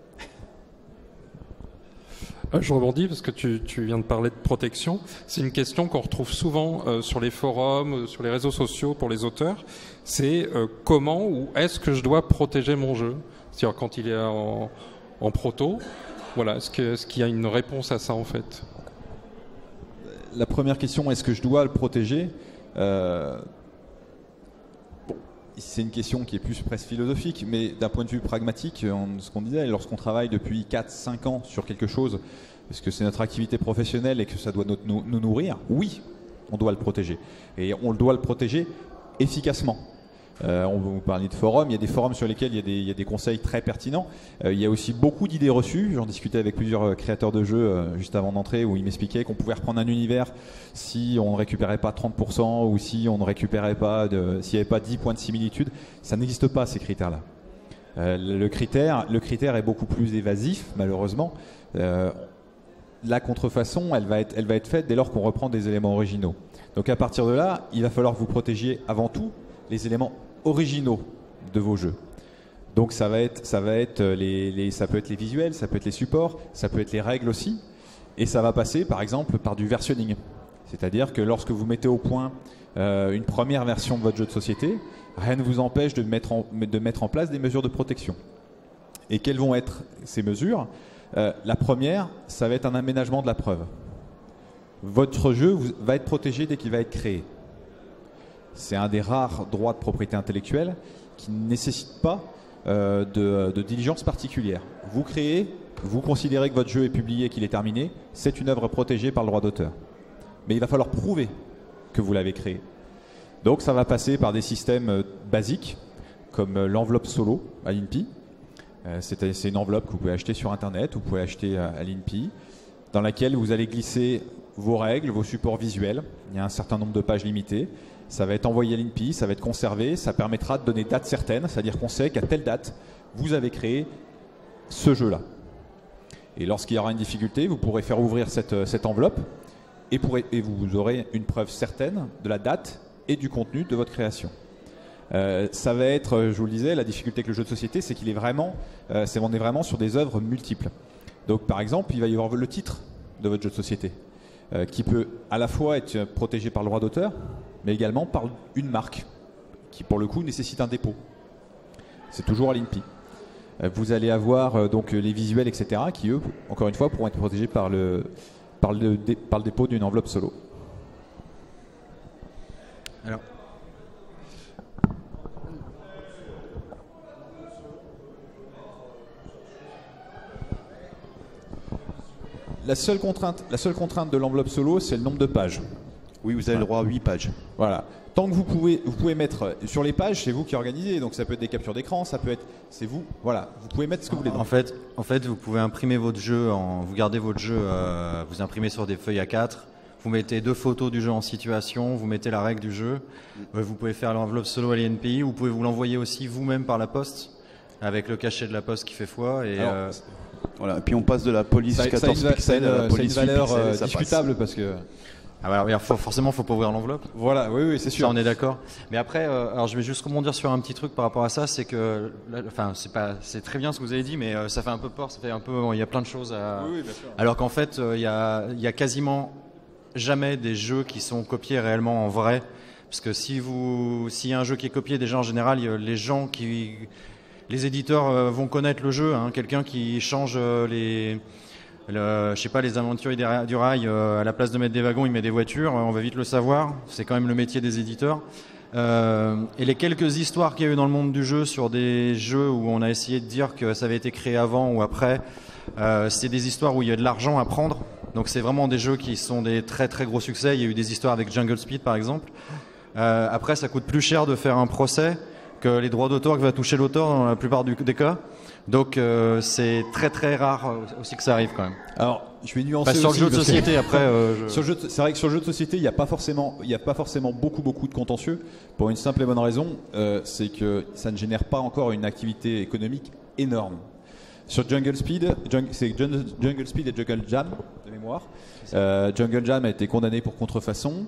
Je rebondis parce que tu viens de parler de protection. C'est une question qu'on retrouve souvent sur les forums, sur les réseaux sociaux pour les auteurs. C'est comment ou est-ce que je dois protéger mon jeu ? C'est-à-dire quand il est en proto. Voilà, est-ce qu'il y a une réponse à ça en fait ? La première question, est-ce que je dois le protéger ? C'est une question qui est plus presque philosophique, mais d'un point de vue pragmatique, ce qu'on disait, lorsqu'on travaille depuis 4-5 ans sur quelque chose, parce que c'est notre activité professionnelle et que ça doit nous nourrir, oui, on doit le protéger. Et on doit le protéger efficacement. On vous parlait de forums, il y a des forums sur lesquels il y a des conseils très pertinents. Il y a aussi beaucoup d'idées reçues. J'en discutais avec plusieurs créateurs de jeux juste avant d'entrer où ils m'expliquaient qu'on pouvait reprendre un univers si on ne récupérait pas 30% ou si on ne récupérait pas, s'il n'y avait pas 10 points de similitude. Ça n'existe pas ces critères-là. Le critère est beaucoup plus évasif, malheureusement. La contrefaçon, elle va être faite dès lors qu'on reprend des éléments originaux. Donc à partir de là, il va falloir que vous protégiez avant tout les éléments originaux de vos jeux. Donc ça peut être les visuels, ça peut être les supports, ça peut être les règles aussi, et ça va passer par exemple par du versionning. C'est-à-dire que lorsque vous mettez au point une première version de votre jeu de société, rien ne vous empêche de mettre en place des mesures de protection. Et quelles vont être ces mesures ? La première, ça va être un aménagement de la preuve. Votre jeu va être protégé dès qu'il va être créé. C'est un des rares droits de propriété intellectuelle qui ne nécessite pas de diligence particulière. Vous créez, vous considérez que votre jeu est publié, qu'il est terminé, c'est une œuvre protégée par le droit d'auteur. Mais il va falloir prouver que vous l'avez créé. Donc ça va passer par des systèmes basiques, comme l'enveloppe solo à l'INPI. C'est une enveloppe que vous pouvez acheter sur Internet, vous pouvez acheter à l'INPI, dans laquelle vous allez glisser vos règles, vos supports visuels. Il y a un certain nombre de pages limitées. Ça va être envoyé à l'INPI, ça va être conservé, ça permettra de donner date certaine, c'est-à-dire qu'on sait qu'à telle date, vous avez créé ce jeu-là. Et lorsqu'il y aura une difficulté, vous pourrez faire ouvrir cette enveloppe et vous aurez une preuve certaine de la date et du contenu de votre création. Ça va être, je vous le disais, la difficulté avec le jeu de société, c'est qu'on est vraiment sur des œuvres multiples. Donc par exemple, il va y avoir le titre de votre jeu de société, qui peut à la fois être protégé par le droit d'auteur, mais également par une marque, qui pour le coup nécessite un dépôt. C'est toujours à l'INPI. Vous allez avoir donc les visuels, etc., qui eux, encore une fois, pourront être protégés par par le dépôt d'une enveloppe solo. Alors. La seule contrainte de l'enveloppe solo, c'est le nombre de pages. Oui, vous avez le droit à 8 pages. Voilà. Tant que vous pouvez mettre sur les pages, c'est vous qui organisez. Donc ça peut être des captures d'écran, ça peut être, c'est vous. Voilà, vous pouvez mettre ce que vous voulez. En fait, vous pouvez imprimer votre jeu, vous gardez votre jeu, vous imprimez sur des feuilles A4. Vous mettez 2 photos du jeu en situation, vous mettez la règle du jeu. Vous pouvez faire l'enveloppe solo à l'INPI, vous pouvez vous l'envoyer aussi vous-même par la poste, avec le cachet de la poste qui fait foi. Et alors, voilà. Et puis on passe de la police 14 pixels à la police 8 valeur pixels, ça discutable passe. parce que. Ah bah, forcément, faut pas ouvrir l'enveloppe. Voilà, oui, c'est sûr. Ça, on est d'accord. Mais après, alors je vais juste rebondir sur un petit truc par rapport à ça, c'est que, enfin, c'est très bien ce que vous avez dit, mais ça fait un peu peur, il y a plein de choses à. Oui, bien sûr. Alors qu'en fait, il y a quasiment jamais des jeux qui sont copiés réellement en vrai, parce que s'il y a un jeu qui est copié, déjà en général, les éditeurs vont connaître le jeu. Hein. Quelqu'un qui change je sais pas, les aventuriers du rail, à la place de mettre des wagons, il met des voitures, on va vite le savoir, c'est quand même le métier des éditeurs. Et les quelques histoires qu'il y a eu dans le monde du jeu sur des jeux où on a essayé de dire que ça avait été créé avant ou après, c'est des histoires où il y a de l'argent à prendre. Donc c'est vraiment des jeux qui sont des très très gros succès. Il y a eu des histoires avec Jungle Speed par exemple. Après, ça coûte plus cher de faire un procès que les droits d'auteur que va toucher l'auteur dans la plupart des cas. Donc c'est très très rare aussi que ça arrive quand même. Alors, je vais nuancer sur aussi, le jeu de société après. C'est vrai que sur le jeu de société, il n'y a pas forcément beaucoup de contentieux pour une simple et bonne raison, c'est que ça ne génère pas encore une activité économique énorme. Sur Jungle Speed, c'est Jungle Speed et Jungle Jam de mémoire. Jungle Jam a été condamné pour contrefaçon.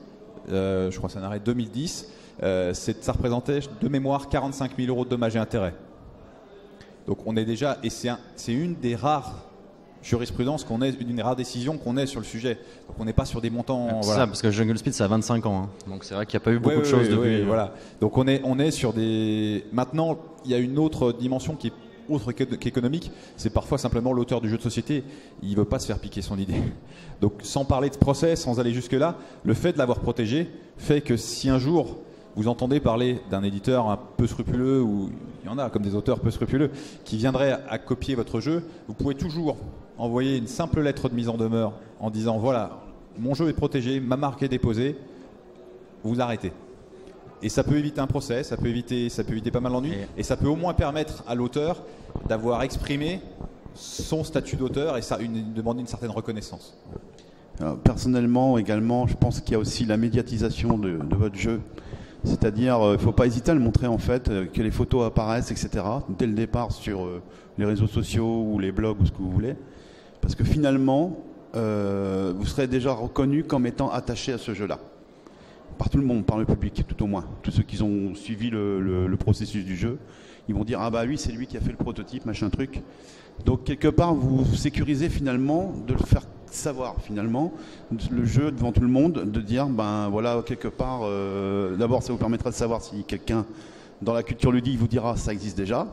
Je crois que c'est un arrêt 2010. Ça représentait de mémoire 45 000 € de dommages et intérêts. Donc on est déjà, et c'est une des rares jurisprudences qu'on ait, une des rares décisions qu'on ait sur le sujet. Donc on n'est pas sur des montants. C'est voilà. ça, parce que Jungle Speed ça a 25 ans, hein. Donc c'est vrai qu'il n'y a pas eu beaucoup de choses depuis. Voilà. Donc on est sur des. Maintenant, il y a une autre dimension qui est autre qu'économique, c'est parfois simplement l'auteur du jeu de société, il ne veut pas se faire piquer son idée. Donc sans parler de procès, sans aller jusque-là, le fait de l'avoir protégé fait que si un jour vous entendez parler d'un éditeur un peu scrupuleux, ou il y en a comme des auteurs peu scrupuleux, qui viendraient à copier votre jeu, vous pouvez toujours envoyer une simple lettre de mise en demeure en disant voilà, mon jeu est protégé, ma marque est déposée, vous arrêtez. Et ça peut éviter un procès, ça peut éviter pas mal d'ennuis, et ça peut au moins permettre à l'auteur d'avoir exprimé son statut d'auteur et demander une certaine reconnaissance. Alors, personnellement, également, je pense qu'il y a aussi la médiatisation de votre jeu. C'est-à-dire, il ne faut pas hésiter à le montrer en fait, que les photos apparaissent, etc. dès le départ sur les réseaux sociaux ou les blogs ou ce que vous voulez. Parce que finalement, vous serez déjà reconnu comme étant attaché à ce jeu-là. Par tout le monde, par le public, tout au moins. Tous ceux qui ont suivi le processus du jeu, ils vont dire « Ah bah lui, c'est lui qui a fait le prototype, machin truc ». Donc quelque part, vous sécurisez finalement de le faire savoir, finalement, le jeu devant tout le monde, de dire, ben voilà, quelque part, d'abord ça vous permettra de savoir si quelqu'un dans la culture ludique vous dira « ça existe déjà ».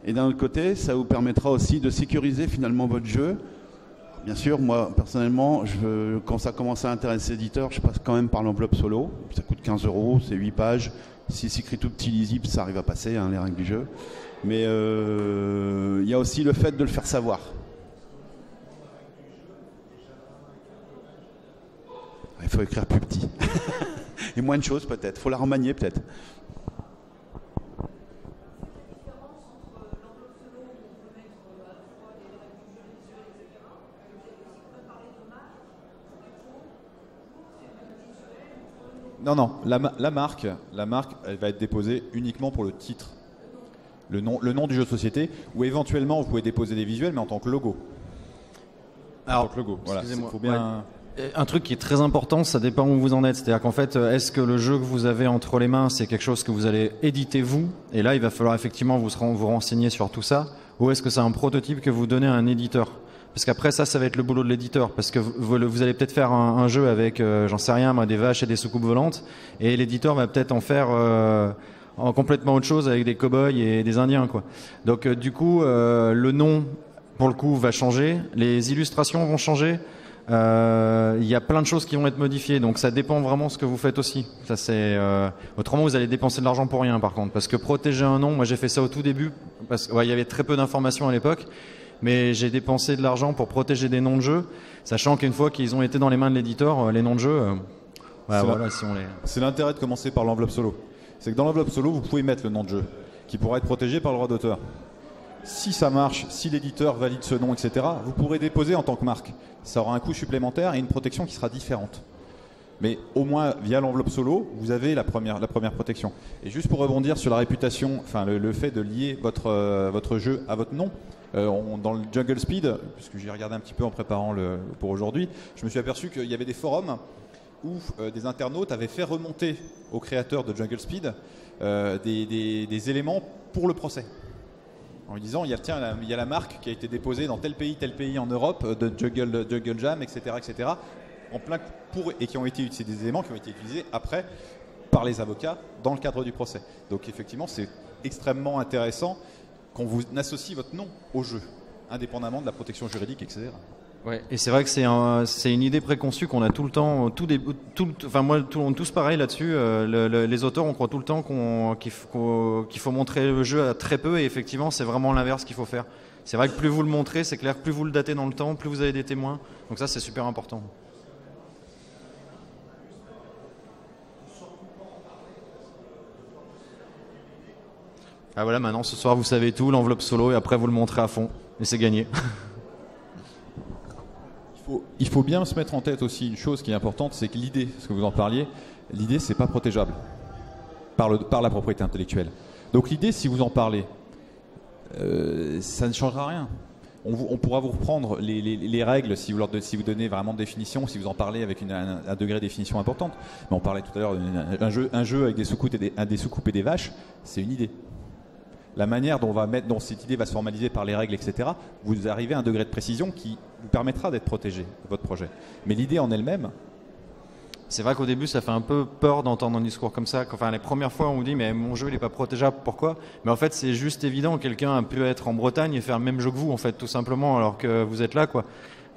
Et d'un autre côté, ça vous permettra aussi de sécuriser finalement votre jeu. Bien sûr, moi, personnellement, quand ça commence à intéresser l'éditeur, je passe quand même par l'enveloppe solo. Ça coûte 15 €, c'est 8 pages. Si c'est écrit tout petit, lisible, ça arrive à passer, hein, les règles du jeu. Mais il y a aussi le fait de le faire savoir. Il faut écrire plus petit. Et moins de choses, peut-être. Il faut la remanier, peut-être. Non, la marque, elle va être déposée uniquement pour le titre, le nom du jeu de société, ou éventuellement vous pouvez déposer des visuels, mais en tant que logo. Alors, en tant que logo. Voilà, excusez-moi. faut bien. Ouais. Un truc qui est très important, ça dépend où vous en êtes. C'est-à-dire qu'en fait, est-ce que le jeu que vous avez entre les mains, c'est quelque chose que vous allez éditer vous, et là, il va falloir effectivement vous renseigner sur tout ça, ou est-ce que c'est un prototype que vous donnez à un éditeur ? Parce qu'après ça va être le boulot de l'éditeur, parce que vous allez peut-être faire un jeu avec, j'en sais rien, moi, des vaches et des soucoupes volantes, et l'éditeur va peut-être en faire en complètement autre chose avec des cow-boys et des indiens, quoi. Donc du coup, le nom, pour le coup, va changer, les illustrations vont changer. Il y a plein de choses qui vont être modifiées, donc ça dépend vraiment de ce que vous faites aussi. Ça, autrement, vous allez dépenser de l'argent pour rien, par contre. Parce que protéger un nom, moi j'ai fait ça au tout début, parce qu'il y avait très peu d'informations à l'époque, mais j'ai dépensé de l'argent pour protéger des noms de jeux, sachant qu'une fois qu'ils ont été dans les mains de l'éditeur, les noms de jeux, c'est l'intérêt de commencer par l'enveloppe solo. C'est que dans l'enveloppe solo, vous pouvez mettre le nom de jeu, qui pourra être protégé par le droit d'auteur. Si ça marche, si l'éditeur valide ce nom, etc., vous pourrez déposer en tant que marque. Ça aura un coût supplémentaire et une protection qui sera différente. Mais au moins, via l'enveloppe solo, vous avez la première protection. Et juste pour rebondir sur la réputation, enfin le fait de lier votre jeu à votre nom, dans le Jungle Speed, puisque j'ai regardé un petit peu en préparant pour aujourd'hui, je me suis aperçu qu'il y avait des forums où des internautes avaient fait remonter aux créateurs de Jungle Speed des éléments pour le procès. En lui disant, il y a la marque qui a été déposée dans tel pays en Europe, de Jungle Jam, etc. C'est des éléments qui ont été utilisés après par les avocats dans le cadre du procès. Donc effectivement, c'est extrêmement intéressant qu'on vous associe votre nom au jeu, indépendamment de la protection juridique, etc. Ouais, et c'est vrai que c'est une idée préconçue qu'on a tout le temps, on est tous pareil là-dessus. Les auteurs, on croit tout le temps qu'il faut montrer le jeu à très peu, et effectivement, c'est vraiment l'inverse qu'il faut faire. C'est vrai que plus vous le montrez, c'est clair, plus vous le datez dans le temps, plus vous avez des témoins. Donc ça, c'est super important. Ah voilà, maintenant ce soir vous savez tout, l'enveloppe solo, et après vous le montrez à fond, et c'est gagné. Il faut bien se mettre en tête aussi une chose qui est importante, c'est que l'idée, ce que vous en parliez, l'idée c'est pas protégeable par la propriété intellectuelle. Donc l'idée, si vous en parlez, ça ne changera rien. On pourra vous reprendre les règles si vous donnez vraiment de définition, si vous en parlez avec un degré de définition importante. Mais on parlait tout à l'heure d'un jeu avec des sous-coupes et des vaches, c'est une idée. La manière dont cette idée va se formaliser par les règles, etc., vous arrivez à un degré de précision qui vous permettra d'être protégé, votre projet. Mais l'idée en elle-même... C'est vrai qu'au début, ça fait un peu peur d'entendre un discours comme ça. Enfin, les premières fois, on vous dit « mais mon jeu, il n'est pas protégeable, pourquoi ?» Mais en fait, c'est juste évident. Quelqu'un a pu être en Bretagne et faire le même jeu que vous, en fait, tout simplement, alors que vous êtes là, quoi.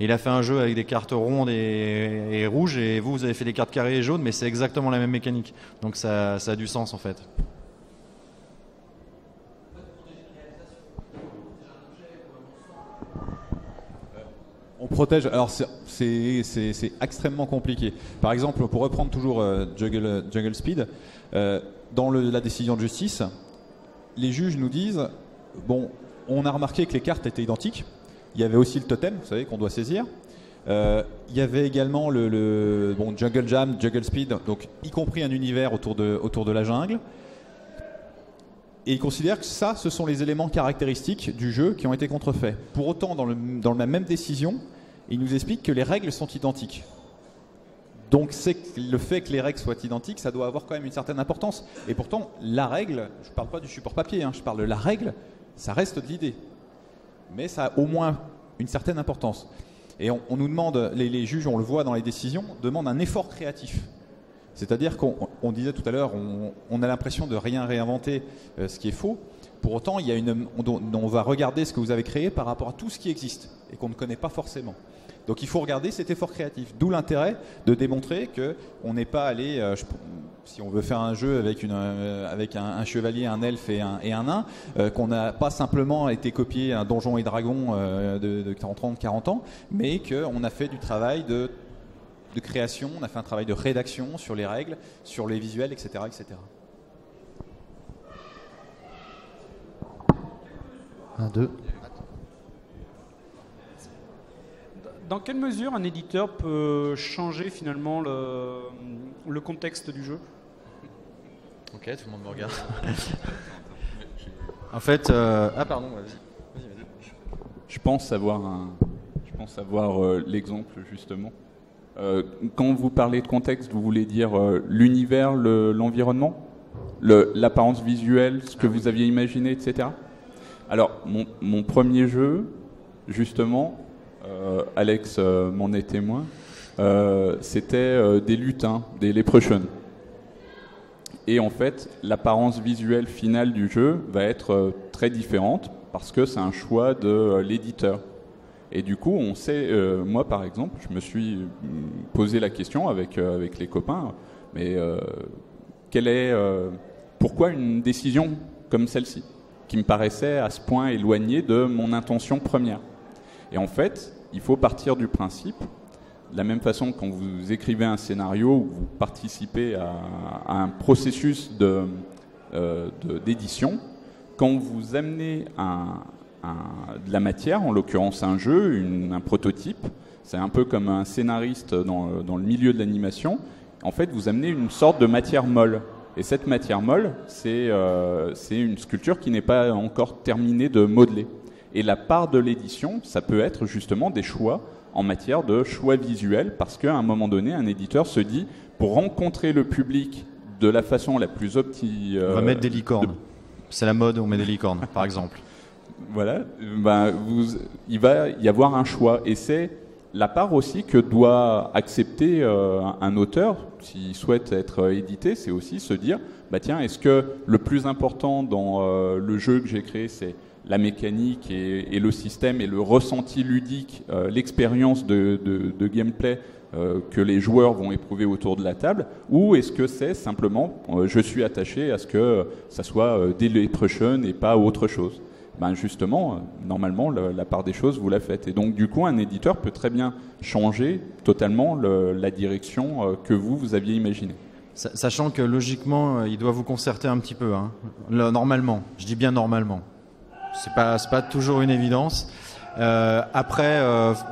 Il a fait un jeu avec des cartes rondes et rouges, et vous avez fait des cartes carrées et jaunes, mais c'est exactement la même mécanique. Donc ça a du sens, en fait. On protège, alors c'est extrêmement compliqué. Par exemple, pour reprendre toujours Jungle Speed, dans la décision de justice, les juges nous disent, bon, on a remarqué que les cartes étaient identiques, il y avait aussi le totem, vous savez, qu'on doit saisir, il y avait également Jungle Jam, Jungle Speed, donc y compris un univers autour de la jungle, et ils considèrent que ça, ce sont les éléments caractéristiques du jeu qui ont été contrefaits. Pour autant, dans la même décision, ils nous expliquent que les règles sont identiques. Donc le fait que les règles soient identiques, ça doit avoir quand même une certaine importance. Et pourtant, la règle, je ne parle pas du support papier, je parle de la règle, ça reste de l'idée. Mais ça a au moins une certaine importance. Et on nous demande, les juges, on le voit dans les décisions, demandent un effort créatif. C'est-à-dire qu'on disait tout à l'heure, on a l'impression de rien réinventer, ce qui est faux. Pour autant, on va regarder ce que vous avez créé par rapport à tout ce qui existe et qu'on ne connaît pas forcément. Donc il faut regarder cet effort créatif. D'où l'intérêt de démontrer qu'on n'est pas allé, si on veut faire un jeu avec un chevalier, un elfe et un nain, qu'on n'a pas simplement été copier un donjon et dragon de 30-40 ans, mais qu'on a fait du travail de création, on a fait un travail de rédaction sur les règles, sur les visuels, etc. etc. Un, deux. Dans quelle mesure un éditeur peut changer finalement le contexte du jeu ? Ok, tout le monde me regarde. En fait, pardon, vas-y. Je pense savoir l'exemple justement. Quand vous parlez de contexte, vous voulez dire l'univers, l'environnement, l'apparence visuelle, ce que vous aviez imaginé, etc. Alors, mon premier jeu, justement, Alex m'en est témoin, c'était des lutins, des leprechauns. Et en fait, l'apparence visuelle finale du jeu va être très différente parce que c'est un choix de l'éditeur. Et du coup, on sait, moi par exemple, je me suis posé la question avec les copains, mais pourquoi une décision comme celle-ci, qui me paraissait à ce point éloignée de mon intention première? Et en fait, il faut partir du principe, de la même façon quand vous écrivez un scénario ou vous participez à un processus d'édition, quand vous amenez de la matière, en l'occurrence un jeu, un prototype, c'est un peu comme un scénariste dans le milieu de l'animation, en fait vous amenez une sorte de matière molle. Et cette matière molle, c'est une sculpture qui n'est pas encore terminée de modeler. Et la part de l'édition, ça peut être justement des choix en matière de choix visuels, parce qu'à un moment donné, un éditeur se dit, pour rencontrer le public de la façon la plus optimale... On va mettre des licornes. C'est la mode, on met des licornes, par exemple. Voilà, il va y avoir un choix. Et c'est la part aussi que doit accepter un auteur, s'il souhaite être édité, c'est aussi se dire, bah tiens, est-ce que le plus important dans le jeu que j'ai créé, c'est la mécanique et le système et le ressenti ludique, l'expérience de gameplay que les joueurs vont éprouver autour de la table, ou est-ce que c'est simplement, je suis attaché à ce que ça soit Deletion et pas autre chose? Ben justement, normalement, la part des choses, vous la faites. Et donc, du coup, un éditeur peut très bien changer totalement la direction que vous aviez imaginée. Sachant que, logiquement, il doit vous concerter un petit peu. Hein. Normalement, je dis bien normalement. C'est pas toujours une évidence. Après,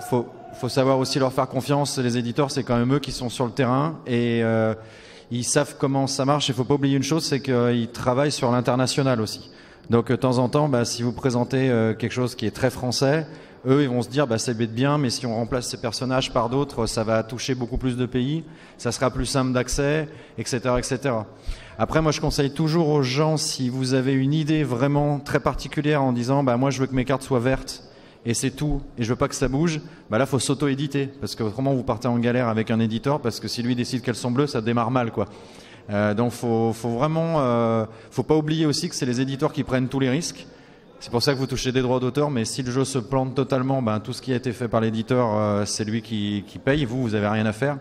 faut savoir aussi leur faire confiance. Les éditeurs, c'est quand même eux qui sont sur le terrain et ils savent comment ça marche. Il faut pas oublier une chose, c'est qu'ils travaillent sur l'international aussi. Donc de temps en temps, si vous présentez quelque chose qui est très français, eux ils vont se dire c'est bête bien, mais si on remplace ces personnages par d'autres, ça va toucher beaucoup plus de pays, ça sera plus simple d'accès, etc., etc. Après, moi je conseille toujours aux gens, si vous avez une idée vraiment très particulière en disant moi je veux que mes cartes soient vertes et c'est tout, et je veux pas que ça bouge, là faut s'auto-éditer, parce que autrement vous partez en galère avec un éditeur, parce que si lui décide qu'elles sont bleues, ça démarre mal quoi. Donc faut vraiment, faut pas oublier aussi que c'est les éditeurs qui prennent tous les risques. C'est pour ça que vous touchez des droits d'auteur, mais si le jeu se plante totalement, tout ce qui a été fait par l'éditeur, c'est lui qui paye. Vous avez rien à faire.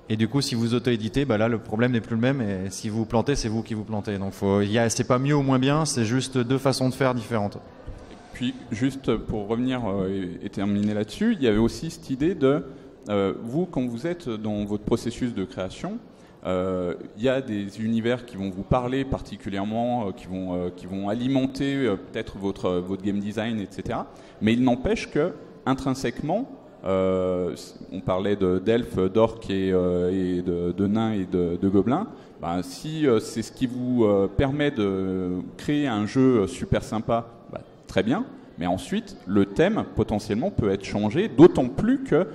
Et du coup, si vous auto-éditez, là le problème n'est plus le même. Et si vous vous plantez, c'est vous qui vous plantez. Donc c'est pas mieux ou moins bien, c'est juste deux façons de faire différentes. Puis juste pour revenir et terminer là-dessus, il y avait aussi cette idée de vous, quand vous êtes dans votre processus de création. Il y a des univers qui vont vous parler particulièrement, qui vont alimenter peut-être votre game design, etc. Mais il n'empêche que intrinsèquement, on parlait d'elfes, d'orques et de nains et de gobelins. Si c'est ce qui vous permet de créer un jeu super sympa, très bien. Mais ensuite, le thème, potentiellement, peut être changé, d'autant plus que,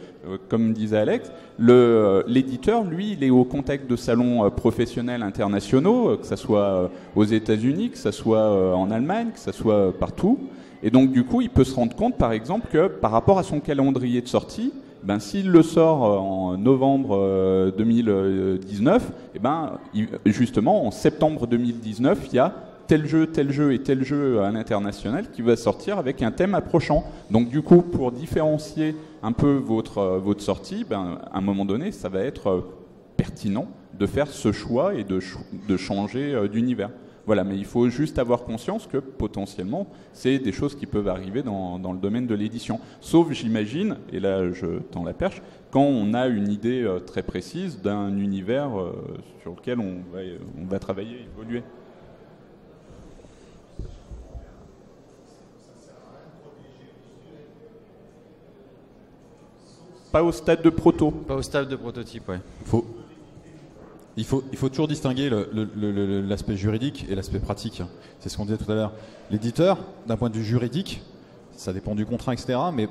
comme disait Alex, l'éditeur, lui, il est au contact de salons professionnels internationaux, que ce soit aux États-Unis, que ce soit en Allemagne, que ce soit partout. Et donc, du coup, il peut se rendre compte, par exemple, que par rapport à son calendrier de sortie, s'il le sort en novembre 2019, justement, en septembre 2019, il y a tel jeu et tel jeu à l'international qui va sortir avec un thème approchant. Donc du coup, pour différencier un peu votre sortie, à un moment donné, ça va être pertinent de faire ce choix et de changer d'univers. Voilà, mais il faut juste avoir conscience que potentiellement, c'est des choses qui peuvent arriver dans le domaine de l'édition. Sauf, j'imagine, et là je tends la perche, quand on a une idée très précise d'un univers sur lequel on va travailler, évoluer. Pas au stade de proto. Pas au stade de prototype, ouais. Il faut toujours distinguer l'aspect juridique et l'aspect pratique. C'est ce qu'on disait tout à l'heure. L'éditeur, d'un point de vue juridique, ça dépend du contrat, etc., mais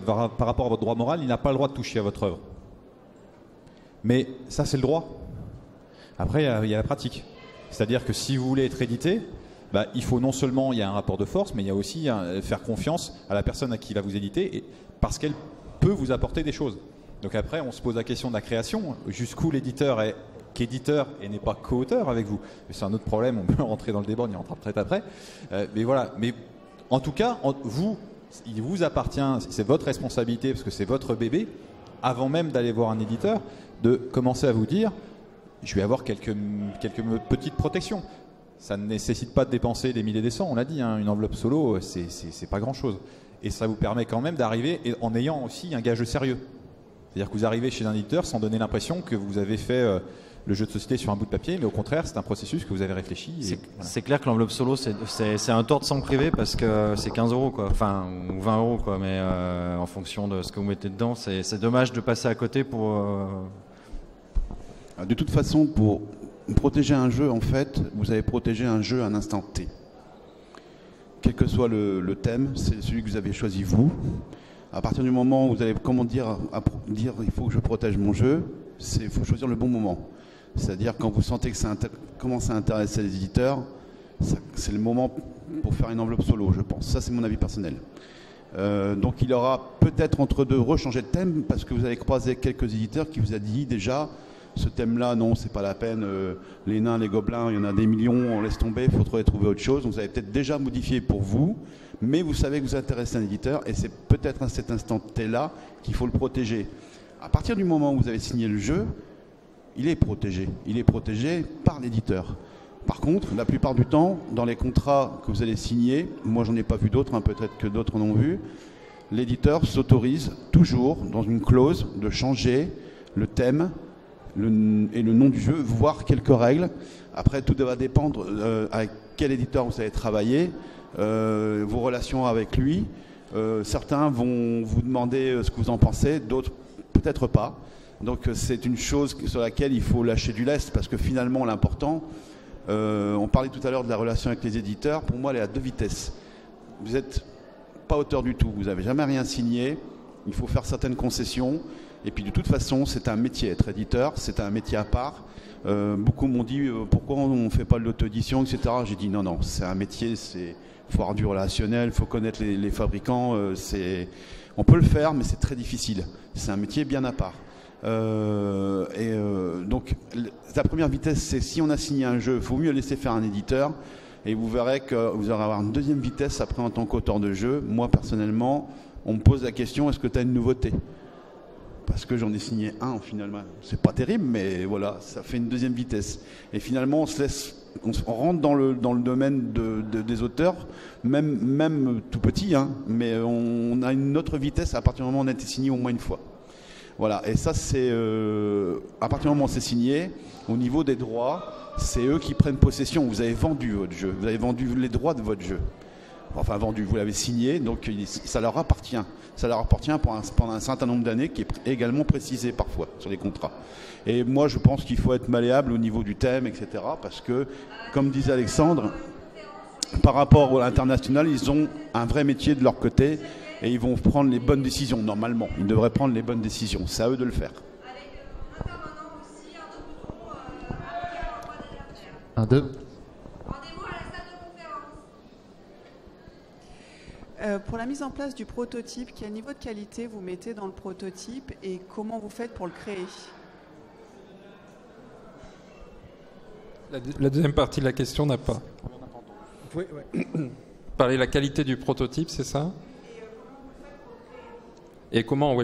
par rapport à votre droit moral, il n'a pas le droit de toucher à votre œuvre. Mais ça, c'est le droit. Après, il y a la pratique. C'est-à-dire que si vous voulez être édité, il faut non seulement, il y a un rapport de force, mais il y a aussi faire confiance à la personne à qui va vous éditer, parce qu'elle peut vous apporter des choses. Donc après, on se pose la question de la création. Jusqu'où l'éditeur est qu'éditeur et n'est pas co-auteur avec vous. C'est un autre problème, on peut rentrer dans le débat, on y rentrera peut-être après. Mais voilà. Mais en tout cas, vous, Il vous appartient, c'est votre responsabilité parce que c'est votre bébé, avant même d'aller voir un éditeur, de commencer à vous dire je vais avoir quelques petites protections. Ça ne nécessite pas de dépenser des milliers et des cents, on l'a dit, hein, une enveloppe solo, c'est pas grand-chose. Et ça vous permet quand même d'arriver en ayant aussi un gage de sérieux. C'est-à-dire que vous arrivez chez un éditeur sans donner l'impression que vous avez fait le jeu de société sur un bout de papier, mais au contraire, c'est un processus que vous avez réfléchi. C'est clair que l'enveloppe solo, c'est un tort de s'en priver parce que c'est 15 €, quoi. Enfin, ou 20 €, quoi. Mais en fonction de ce que vous mettez dedans, c'est dommage de passer à côté pour. De toute façon, pour protéger un jeu, en fait, vous avez protégé un jeu à un instant T. Quel que soit le thème, c'est celui que vous avez choisi vous. À partir du moment où vous allez dire il faut que je protège mon jeu, il faut choisir le bon moment. C'est-à-dire quand vous sentez que ça commence à intéresser les éditeurs, c'est le moment pour faire une enveloppe solo, je pense. Ça, c'est mon avis personnel. Donc il aura peut-être entre deux rechangé de thème parce que vous allez croiser quelques éditeurs qui vous a dit déjà ce thème-là, non, c'est pas la peine, les nains, les gobelins, il y en a des millions, on laisse tomber, il faudrait trouver autre chose. Donc vous avez peut-être déjà modifié pour vous, mais vous savez que vous intéressez un éditeur et c'est peut-être à cet instant T-là qu'il faut le protéger. À partir du moment où vous avez signé le jeu, il est protégé. Il est protégé par l'éditeur. Par contre, la plupart du temps, dans les contrats que vous allez signer, moi j'en ai pas vu d'autres, hein, peut-être que d'autres en ont vu, l'éditeur s'autorise toujours dans une clause de changer le thème et le nom du jeu, voire quelques règles. Après, tout va dépendre avec quel éditeur vous allez travailler, vos relations avec lui. Certains vont vous demander ce que vous en pensez, d'autres peut-être pas. Donc c'est une chose sur laquelle il faut lâcher du lest parce que finalement l'important, on parlait tout à l'heure de la relation avec les éditeurs, pour moi elle est à deux vitesses. Vous n'êtes pas auteur du tout, vous n'avez jamais rien signé, il faut faire certaines concessions et puis de toute façon c'est un métier, être éditeur, c'est un métier à part. Beaucoup m'ont dit pourquoi on ne fait pas de l'auto-édition, etc. J'ai dit non, c'est un métier, il faut avoir du relationnel, il faut connaître les fabricants, on peut le faire mais c'est très difficile, c'est un métier bien à part. Donc la première vitesse, c'est si on a signé un jeu, il faut mieux laisser faire un éditeur et vous verrez que vous allez avoir une deuxième vitesse après en tant qu'auteur de jeu. Moi personnellement, on me pose la question, est-ce que tu as une nouveauté? Parce que j'en ai signé un finalement, c'est pas terrible mais voilà, ça fait une deuxième vitesse et finalement on rentre dans le domaine des auteurs, même tout petit, hein, mais on a une autre vitesse à partir du moment où on a été signé au moins une fois. Voilà, et ça c'est à partir du moment où c'est signé, au niveau des droits, c'est eux qui prennent possession. Vous avez vendu votre jeu, vous avez vendu les droits de votre jeu. Enfin vendu, vous l'avez signé, donc ça leur appartient. Ça leur appartient pendant un certain nombre d'années, qui est également précisé parfois sur les contrats. Et moi je pense qu'il faut être malléable au niveau du thème, etc. Parce que, comme disait Alexandre, par rapport à l'international, ils ont un vrai métier de leur côté. Et ils vont prendre les bonnes décisions, normalement. Ils devraient prendre les bonnes décisions. C'est à eux de le faire. Avec un intervenant aussi, un autre micro, Un, deux. Rendez-vous à la salle de conférence. Pour la mise en place du prototype, quel niveau de qualité vous mettez dans le prototype et comment vous faites pour le créer? La deuxième partie de la question n'a pas. Oui, ouais. Parler de la qualité du prototype, c'est ça? Et comment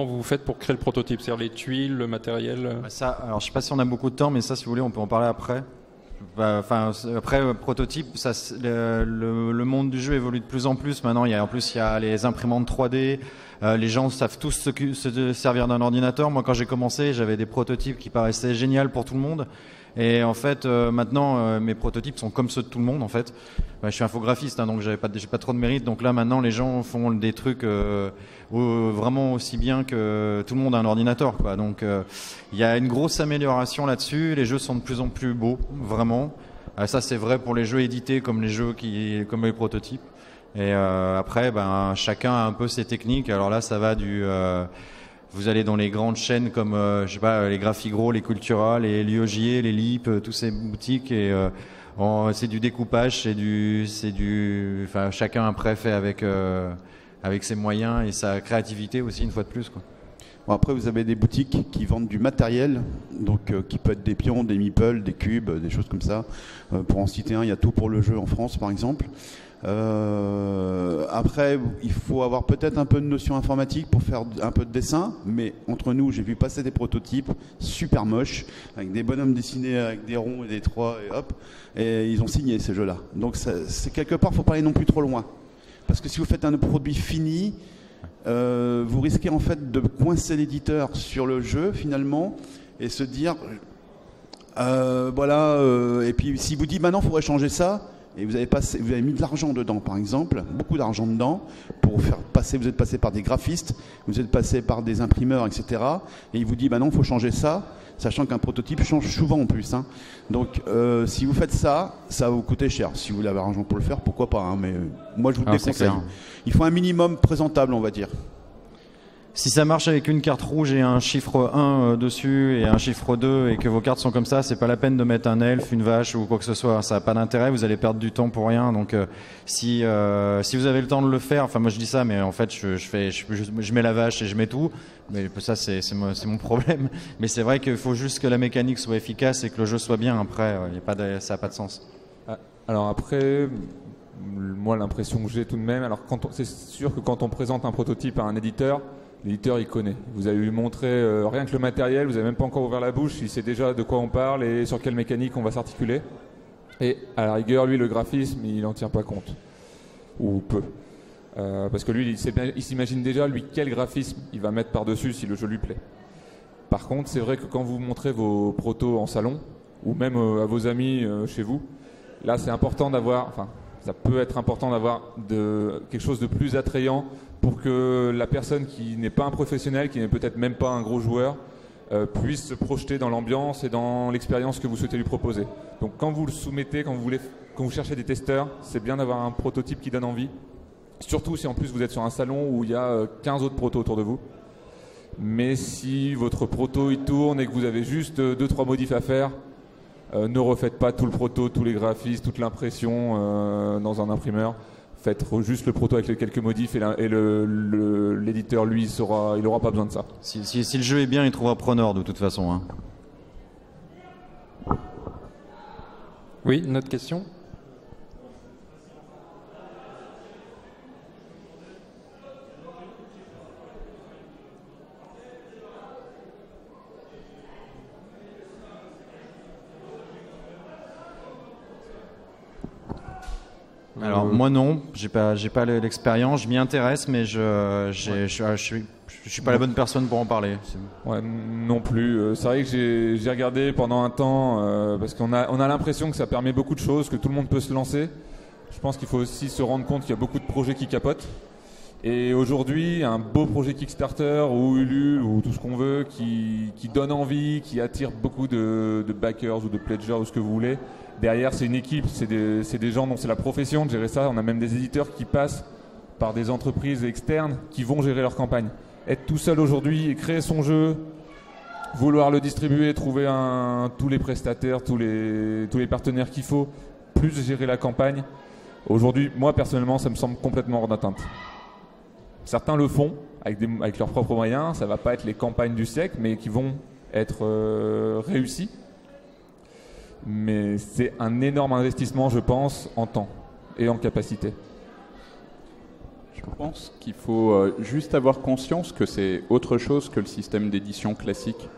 vous faites pour créer le prototype? C'est-à-dire les tuiles, le matériel? Ça, alors je sais pas si on a beaucoup de temps, mais ça, si vous voulez, on peut en parler après. Enfin, après prototype, ça, le monde du jeu évolue de plus en plus. Maintenant, il y a les imprimantes 3D. Les gens savent tous se servir d'un ordinateur. Moi, quand j'ai commencé, j'avais des prototypes qui paraissaient géniaux pour tout le monde. Et en fait, maintenant, mes prototypes sont comme ceux de tout le monde. En fait, je suis infographiste, hein, donc j'ai pas trop de mérite. Donc là, maintenant, les gens font des trucs vraiment aussi bien que tout le monde a un ordinateur, quoi. Donc, il y a une grosse amélioration là-dessus. Les jeux sont de plus en plus beaux, vraiment. Ça, c'est vrai pour les jeux édités comme comme les prototypes. Et après, chacun a un peu ses techniques. Alors là, ça va du vous allez dans les grandes chaînes comme je sais pas, les Graphigros, les Cultura, les Liogier, les Lip, toutes ces boutiques et c'est du découpage, enfin chacun après fait avec ses moyens et sa créativité aussi une fois de plus, quoi. Bon, après, vous avez des boutiques qui vendent du matériel, donc qui peut être des pions, des meeples, des cubes, des choses comme ça. Pour en citer un, il y a Tout pour le jeu en France, par exemple. Après, il faut avoir peut-être un peu de notion informatique pour faire un peu de dessin, mais entre nous, j'ai vu passer des prototypes super moches, avec des bonhommes dessinés avec des ronds et des trois, et hop, et ils ont signé ces jeux-là. Donc c'est quelque part, il ne faut pas aller non plus trop loin. Parce que si vous faites un produit fini, vous risquez en fait de coincer l'éditeur sur le jeu finalement, et se dire, et puis s'il vous dit, maintenant, il faudrait changer ça, et vous avez mis de l'argent dedans, par exemple, beaucoup d'argent dedans, pour faire passer, vous êtes passé par des graphistes, vous êtes passé par des imprimeurs, etc. Et il vous dit, bah non, il faut changer ça, sachant qu'un prototype change souvent en plus. Hein. Donc, si vous faites ça, ça va vous coûter cher. Si vous avez l'argent pour le faire, pourquoi pas. Hein, mais moi, je vous le déconseille. Il faut un minimum présentable, on va dire. Si ça marche avec une carte rouge et un chiffre 1 dessus et un chiffre 2 et que vos cartes sont comme ça, c'est pas la peine de mettre un elfe, une vache ou quoi que ce soit. Ça n'a pas d'intérêt, vous allez perdre du temps pour rien. Donc si vous avez le temps de le faire, enfin moi je dis ça, mais en fait je mets la vache et je mets tout. Mais ça c'est mon problème. Mais c'est vrai qu'il faut juste que la mécanique soit efficace et que le jeu soit bien. Après, ça n'a pas de sens. Alors après, moi l'impression que j'ai tout de même, alors c'est sûr que quand on présente un prototype à un éditeur, l'éditeur il connaît. Vous allez lui montrer rien que le matériel, vous n'avez même pas encore ouvert la bouche, il sait déjà de quoi on parle et sur quelle mécanique on va s'articuler. Et à la rigueur, lui, le graphisme, il n'en tient pas compte. Ou peu. Parce que lui, il s'imagine déjà, lui, quel graphisme il va mettre par-dessus si le jeu lui plaît. Par contre, c'est vrai que quand vous montrez vos protos en salon, ou même à vos amis chez vous, là, c'est important d'avoir... ça peut être important d'avoir quelque chose de plus attrayant pour que la personne qui n'est pas un professionnel, qui n'est peut-être même pas un gros joueur, puisse se projeter dans l'ambiance et dans l'expérience que vous souhaitez lui proposer. Donc quand vous le soumettez, quand vous cherchez des testeurs, c'est bien d'avoir un prototype qui donne envie. Surtout si en plus vous êtes sur un salon où il y a 15 autres protos autour de vous. Mais si votre proto il tourne et que vous avez juste 2-3 modifs à faire, ne refaites pas tout le proto, tous les graphismes, toute l'impression dans un imprimeur. Faites juste le proto avec les quelques modifs et l'éditeur, lui, il n'aura pas besoin de ça. Si le jeu est bien, il trouvera preneur de toute façon. Hein. Oui, une autre question ? Alors moi non, j'ai pas l'expérience, je m'y intéresse, mais je suis pas la bonne personne pour en parler. Ouais, non plus. C'est vrai que j'ai regardé pendant un temps parce qu'on a l'impression que ça permet beaucoup de choses, que tout le monde peut se lancer. Je pense qu'il faut aussi se rendre compte qu'il y a beaucoup de projets qui capotent. Et aujourd'hui, un beau projet Kickstarter ou Ulule ou tout ce qu'on veut qui donne envie, qui attire beaucoup de backers ou de pledgers ou ce que vous voulez. Derrière, c'est une équipe, c'est des gens dont c'est la profession de gérer ça. On a même des éditeurs qui passent par des entreprises externes qui vont gérer leur campagne. Être tout seul aujourd'hui et créer son jeu, vouloir le distribuer, trouver tous les prestataires, tous les partenaires qu'il faut, plus gérer la campagne. Aujourd'hui, moi personnellement, ça me semble complètement hors d'atteinte. Certains le font avec leurs propres moyens, ça ne va pas être les campagnes du siècle, mais qui vont être réussies. Mais c'est un énorme investissement, je pense, en temps et en capacité. Je pense qu'il faut juste avoir conscience que c'est autre chose que le système d'édition classique.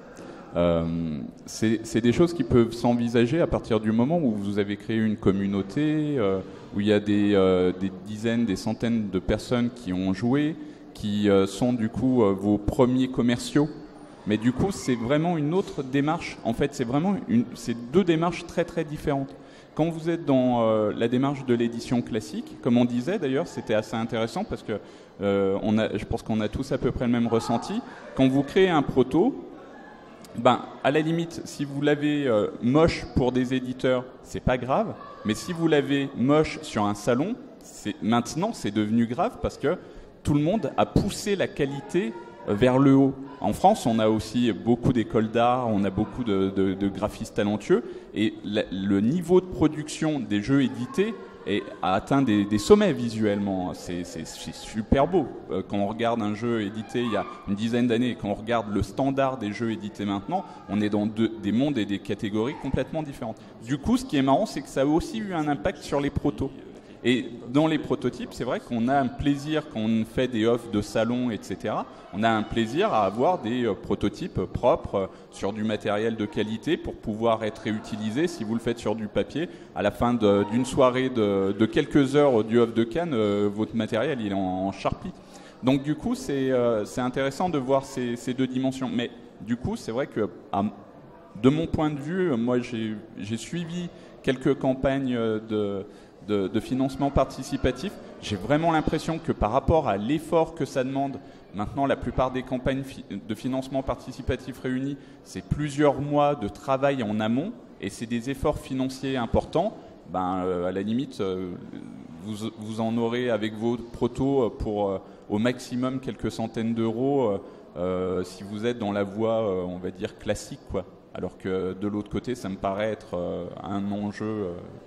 C'est des choses qui peuvent s'envisager à partir du moment où vous avez créé une communauté, où il y a des dizaines, des centaines de personnes qui ont joué, qui sont du coup vos premiers commerciaux. Mais du coup, c'est vraiment une autre démarche. En fait, c'est deux démarches très très différentes. Quand vous êtes dans la démarche de l'édition classique, comme on disait d'ailleurs, c'était assez intéressant parce que je pense qu'on a tous à peu près le même ressenti. Quand vous créez un proto, à la limite, si vous l'avez moche pour des éditeurs, c'est pas grave. Mais si vous l'avez moche sur un salon, maintenant c'est devenu grave parce que tout le monde a poussé la qualité vers le haut. En France, on a aussi beaucoup d'écoles d'art, on a beaucoup de graphistes talentueux et le niveau de production des jeux édités a atteint des sommets visuellement. C'est super beau. Quand on regarde un jeu édité il y a une dizaine d'années et quand on regarde le standard des jeux édités maintenant, on est dans des mondes et des catégories complètement différentes. Du coup, ce qui est marrant, c'est que ça a aussi eu un impact sur les protos. Et dans les prototypes, c'est vrai qu'on a un plaisir quand on fait des offres de salon, etc. On a un plaisir à avoir des prototypes propres sur du matériel de qualité pour pouvoir être réutilisés. Si vous le faites sur du papier, à la fin d'une soirée de quelques heures du off de Cannes, votre matériel il est en Sharpie. Donc du coup, c'est intéressant de voir ces deux dimensions. Mais du coup, c'est vrai que de mon point de vue, moi j'ai suivi quelques campagnes de financement participatif. J'ai vraiment l'impression que par rapport à l'effort que ça demande, maintenant la plupart des campagnes de financement participatif réunies, c'est plusieurs mois de travail en amont et c'est des efforts financiers importants. À la limite, vous en aurez avec vos protos pour au maximum quelques centaines d'euros si vous êtes dans la voie, on va dire, classique, quoi. Alors que de l'autre côté, ça me paraît être un enjeu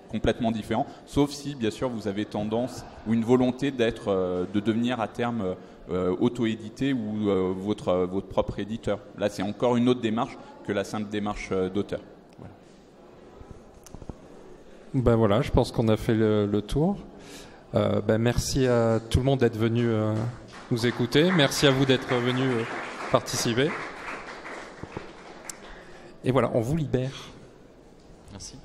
complètement différent, sauf si, bien sûr, vous avez tendance ou une volonté de devenir à terme auto-édité ou votre propre éditeur. Là, c'est encore une autre démarche que la simple démarche d'auteur. Voilà. Voilà, je pense qu'on a fait le tour. Merci à tout le monde d'être venu nous écouter. Merci à vous d'être venu participer. Et voilà, on vous libère. Merci.